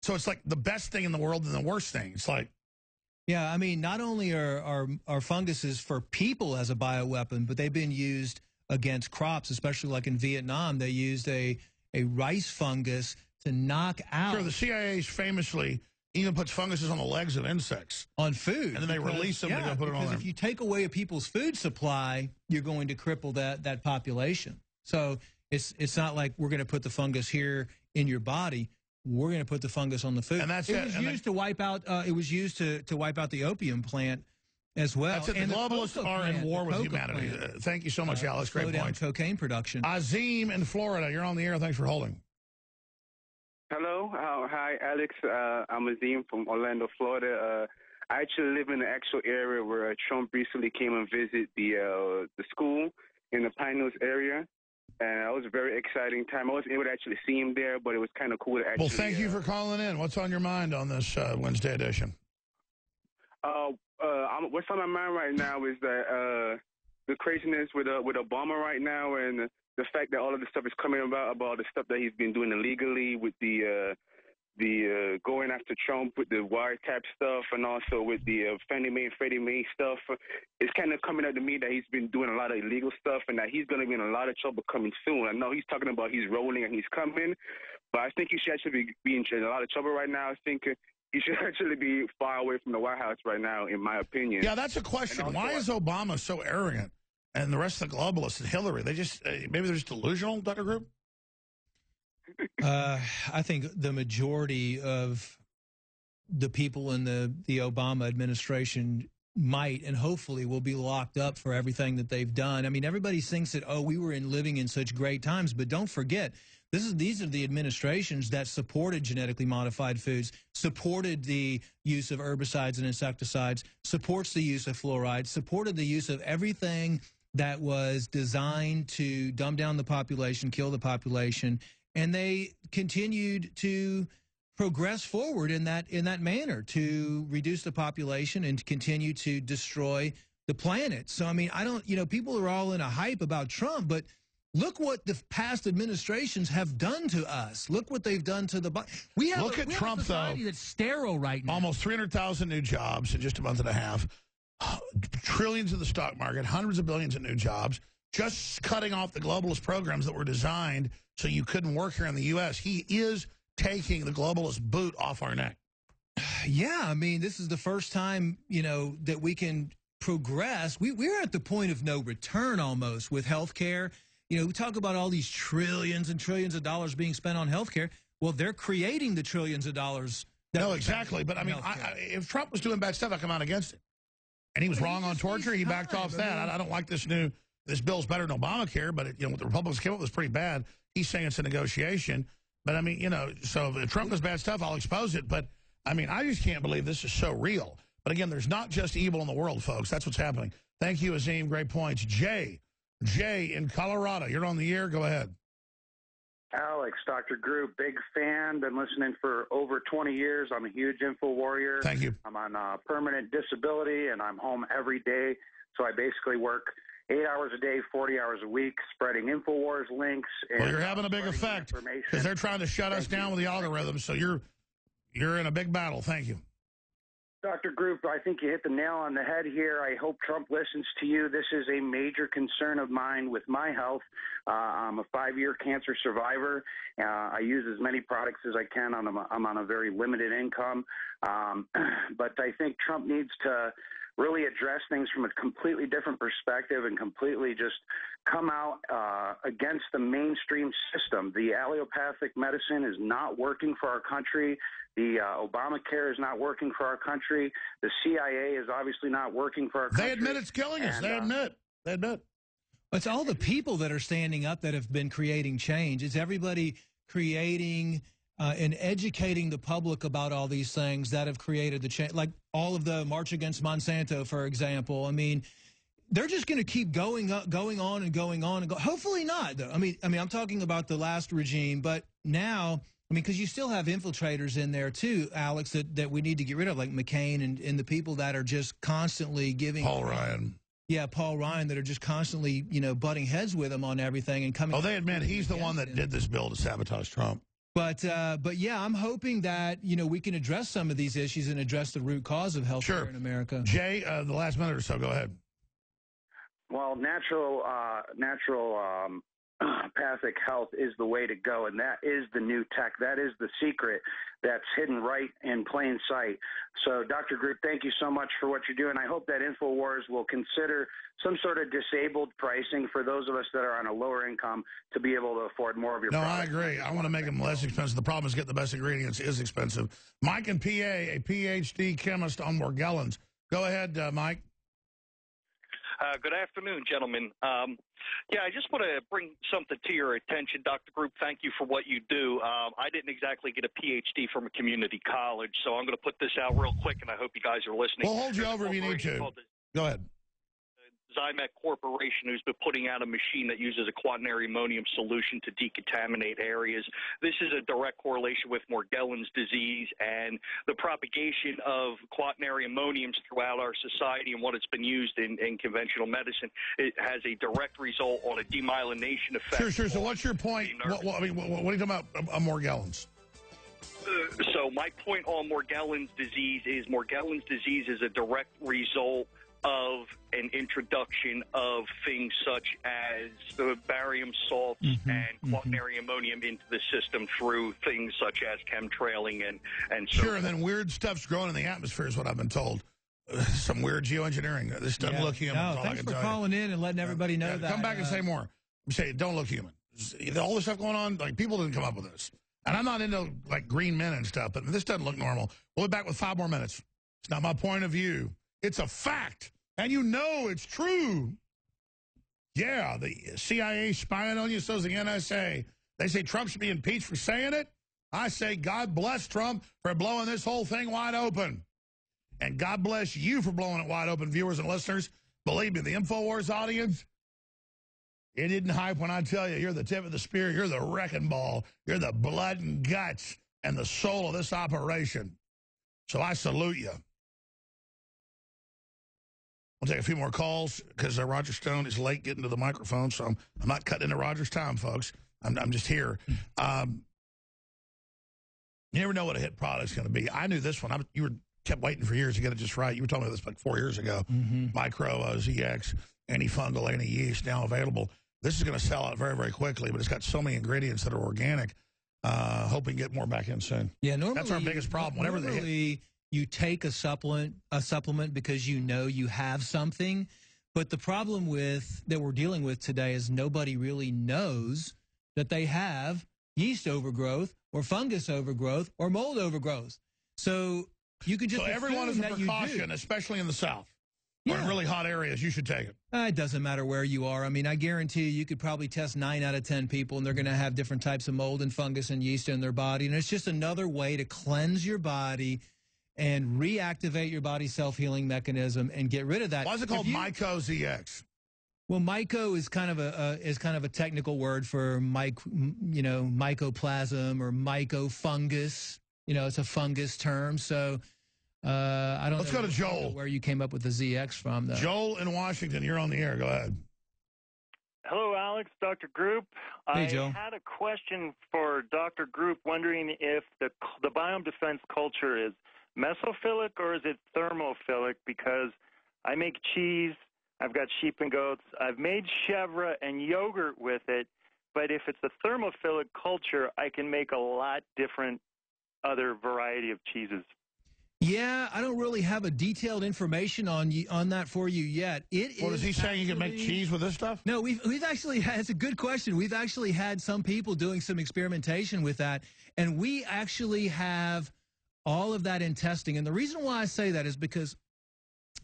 so it's like the best thing in the world and the worst thing. It's like, yeah, I mean, not only are funguses for people as a bioweapon, but they've been used against crops, especially like in Vietnam. They used a rice fungus to knock out. Sure, the CIA famously even puts funguses on the legs of insects. On food. And then they release them to go put it on because there. If you take away a people's food supply, you're going to cripple that population. So it's not like we're going to put the fungus here in your body. We're going to put the fungus on the food. And that's it. Was used to wipe out. It was used to wipe out the opium plant as well. That's it. The globalists are in war with humanity. Thank you so much, Alex. Great point. Cocaine production. Azim in Florida. You're on the air. Thanks for holding. Hello. Hi, Alex. I'm Azim from Orlando, Florida. I actually live in the actual area where Trump recently came and visited the school in the Pine Hills area. And it was a very exciting time. I wasn't able to actually see him there, but it was kind of cool to actually... Well, thank you for calling in. What's on your mind on this Wednesday edition? What's on my mind right now is that the craziness with Obama right now, and the fact that all of the stuff is coming about the stuff that he's been doing illegally with the going after Trump with the wiretap stuff, and also with the Fannie Mae and Freddie Mae stuff. It's kind of coming out to me that he's been doing a lot of illegal stuff, and that he's going to be in a lot of trouble coming soon. I know he's talking about he's rolling and he's coming, but I think he should actually be in a lot of trouble right now. I think he should actually be far away from the White House right now, in my opinion. Yeah, that's a question. Why is Obama so arrogant? And the rest of the globalists and Hillary, they just, maybe they're just delusional, Dr. Group? I think the majority of the people in the Obama administration might and hopefully will be locked up for everything that they've done. I mean, everybody thinks that, oh, we were living in such great times, but don't forget, these are the administrations that supported genetically modified foods, supported the use of herbicides and insecticides, supports the use of fluoride, supported the use of everything that was designed to dumb down the population, kill the population, and they continued to progress forward in that manner to reduce the population and to continue to destroy the planet. So, I mean, people are all in a hype about Trump, but look what the past administrations have done to us. Look what they've done to the body. Look at Trump, though. That's sterile right now. Almost 300,000 new jobs in just a month and a half. Trillions in the stock market, hundreds of billions in new jobs, just cutting off the globalist programs that were designed so you couldn't work here in the U.S. He is taking the globalist boot off our neck. Yeah, I mean, this is the first time, that we can progress, we're at the point of no return almost with healthcare. You know, we talk about all these trillions and trillions of dollars being spent on healthcare. Well, they're creating the trillions of dollars. No, exactly. But I mean, if Trump was doing bad stuff, I come out against it. And he was wrong on torture. He backed off that. I don't like this bill's better than Obamacare, but you know, what the Republicans came up with was pretty bad. He's saying it's a negotiation. But I mean, you know, so if Trump does bad stuff, I'll expose it. But I mean, I just can't believe this is so real. But again, there's not just evil in the world, folks. That's what's happening. Thank you, Azim. Great points. Jay in Colorado. You're on the air. Go ahead. Alex, Dr. Group, big fan. Been listening for over 20 years. I'm a huge info warrior. Thank you. I'm on permanent disability, and I'm home every day. So I basically work 8 hours a day, 40 hours a week, spreading InfoWars links. And, well, you're having a big effect because they're trying to shut us down with the algorithms. So you're in a big battle. Thank you. Dr. Group, I think you hit the nail on the head here. I hope Trump listens to you. This is a major concern of mine with my health. I'm a 5-year cancer survivor. I use as many products as I can. I'm on a very limited income. But I think Trump needs to really address things from a completely different perspective and completely just come out against the mainstream system. The allopathic medicine is not working for our country. The Obamacare is not working for our country. The CIA is obviously not working for our country. They admit it's killing us. They admit. It's all the people that are standing up that have been creating change. It's everybody creating and educating the public about all these things that have created the change. Like all of the March Against Monsanto, for example. I mean, they're just going to keep going on and going on and go. Hopefully not, though. I mean, I'm talking about the last regime, but now, I mean, because you still have infiltrators in there too, Alex, that we need to get rid of, like McCain and the people that are just constantly giving Paul Ryan. Yeah, Paul Ryan, that are just constantly, you know, butting heads with him on everything and coming. Oh, they admit he's the one that did this bill to sabotage Trump. But yeah, I'm hoping that, you know, we can address some of these issues and address the root cause of health care in America. Jay, the last minute or so, go ahead. Well, natural pathic health is the way to go, and that is the new tech. That is the secret that's hidden right in plain sight. So, Dr. Group, thank you so much for what you're doing. I hope that InfoWars will consider some sort of disabled pricing for those of us that are on a lower income to be able to afford more of your products. I agree. I want to make them less expensive. The problem is getting the best ingredients is expensive. Mike in PA, a PhD chemist on Morgellons. Go ahead, Mike. Good afternoon, gentlemen. Yeah, I just want to bring something to your attention, Dr. Group. Thank you for what you do. I didn't exactly get a PhD from a community college, so I'm going to put this out real quick, and I hope you guys are listening. We'll hold you over if you need to. Go ahead. Zymet Corporation, who's been putting out a machine that uses a quaternary ammonium solution to decontaminate areas. This is a direct correlation with Morgellons disease and the propagation of quaternary ammoniums throughout our society and what it's been used in conventional medicine. It has a direct result on a demyelination effect. Sure. So what's your point? What are you talking about Morgellons? So my point on Morgellons disease is a direct result of an introduction of things such as the barium salts and quaternary ammonium into the system through things such as chemtrailing and so sure, and then weird stuff's growing in the atmosphere is what I've been told. Some weird geoengineering. This doesn't look human. No, thanks for calling in and letting everybody know that. Come back and say more. Say, don't look human. All this stuff going on, like, people didn't come up with this. And I'm not into, like, green men and stuff, but this doesn't look normal. We'll be back with 5 more minutes. It's not my point of view. It's a fact. And you know it's true. Yeah, the CIA spying on you, so's the NSA. They say Trump should be impeached for saying it. I say God bless Trump for blowing this whole thing wide open. And God bless you for blowing it wide open, viewers and listeners. Believe me, the InfoWars audience, it isn't hype when I tell you you're the tip of the spear, you're the wrecking ball, you're the blood and guts and the soul of this operation. So I salute you. We'll take a few more calls because Roger Stone is late getting to the microphone, so I'm not cutting into Roger's time, folks. I'm just here. You never know what a hit product's going to be. I knew this one. You kept waiting for years to get it just right. You were telling me this like 4 years ago. Micro ZX, antifungal, anti-yeast, now available. This is going to sell out very, very quickly, but it's got so many ingredients that are organic. Hope we can get more back in soon. Yeah, normally that's our biggest problem. Whenever they hit. you take a supplement because you know you have something. But the problem that we're dealing with today is nobody really knows that they have yeast overgrowth or fungus overgrowth or mold overgrowth. So you could just everyone is a precaution, especially in the South. Or in really hot areas, you should take it. It doesn't matter where you are. I mean, I guarantee you could probably test 9 out of 10 people, and they're going to have different types of mold and fungus and yeast in their body. And it's just another way to cleanse your body and reactivate your body's self-healing mechanism and get rid of that. Why is it called Myco ZX? Well, myco is kind of a technical word for mycoplasm or mycofungus. It's a fungus term. So I don't. Let's go to Joel. Where you came up with the ZX from, though. Joel in Washington, you're on the air. Go ahead. Hello, Alex, Dr. Group. Hey, Joel. I had a question for Dr. Group, wondering if the biome defense culture is mesophilic or is it thermophilic? Because I make cheese, I've got sheep and goats, I've made chèvre and yogurt with it, but if it's a thermophilic culture, I can make a lot different other variety of cheeses. Yeah, I don't really have a detailed information on that for you yet. What is he saying? You can make cheese with this stuff? No, we've actually had, it's a good question. We've actually had some people doing some experimentation with that, and we actually have all of that in testing. And the reason why I say that is because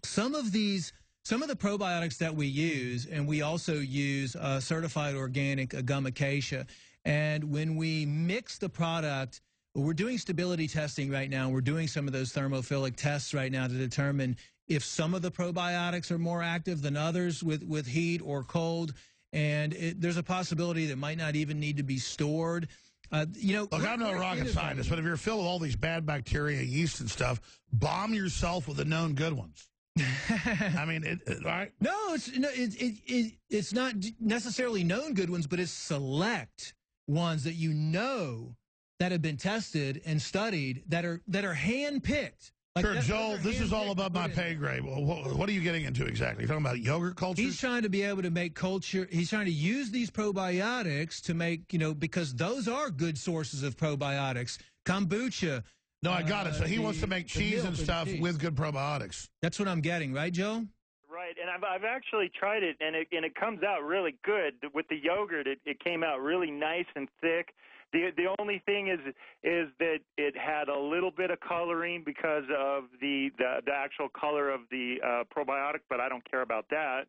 some of the probiotics that we use, and we also use certified organic gum acacia, and when we mix the product, we're doing stability testing right now. We're doing some of those thermophilic tests right now to determine if some of the probiotics are more active than others with heat or cold. And there's a possibility that might not even need to be stored. Look, I'm no rocket scientist, but if you're filled with all these bad bacteria, yeast and stuff, bomb yourself with the known good ones. I mean, right? No, it's not necessarily known good ones, but it's select ones that you know that have been tested and studied that are hand-picked. Sure, Joel, this is all above my pay grade. What are you getting into exactly? You're talking about yogurt culture? He's trying to be able to make culture. He's trying to use these probiotics to make, because those are good sources of probiotics. Kombucha. No, I got it. So he wants to make cheese and stuff with good probiotics. That's what I'm getting, right, Joe? Right, and I've actually tried it, and it comes out really good. With the yogurt, it came out really nice and thick. The only thing is that it had a little bit of coloring because of the actual color of the probiotic, but I don't care about that.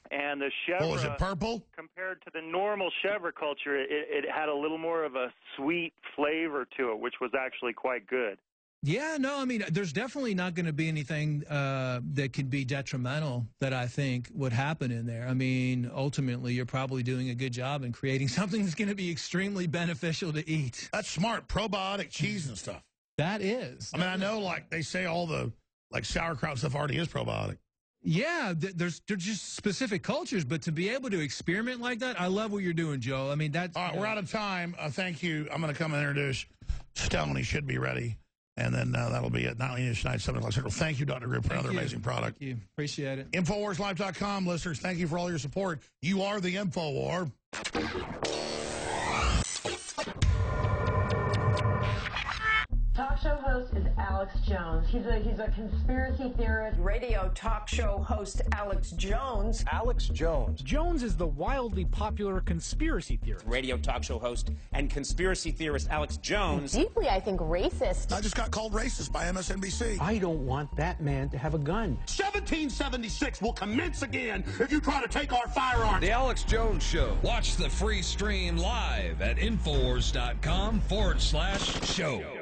And the chèvre, was it purple? Compared to the normal chèvre culture, it had a little more of a sweet flavor to it, which was actually quite good. Yeah, no, I mean, there's definitely not going to be anything that could be detrimental that I think would happen in there. I mean, ultimately, you're probably doing a good job in creating something that's going to be extremely beneficial to eat. That's smart. Probiotic cheese and stuff. That is. I mean, I know, like, they say all the, sauerkraut stuff already is probiotic. Yeah, there's just specific cultures, but to be able to experiment like that, I love what you're doing, Joe. I mean, that's... All right, we're out of time. Thank you. I'm going to come and introduce Stone. He should be ready. And then that'll be it. Not only tonight, 7 o'clock Central. Thank you, Dr. Group, for another amazing product. Thank you. Appreciate it. InfoWarsLife.com, listeners, thank you for all your support. You are the InfoWar. Talk show host is Alex Jones. He's a conspiracy theorist. Radio talk show host Alex Jones. Alex Jones. Jones is the wildly popular conspiracy theorist. Radio talk show host and conspiracy theorist Alex Jones. Deeply, I think, racist. I just got called racist by MSNBC. I don't want that man to have a gun. 1776 will commence again if you try to take our firearms. The Alex Jones Show. Watch the free stream live at Infowars.com/show.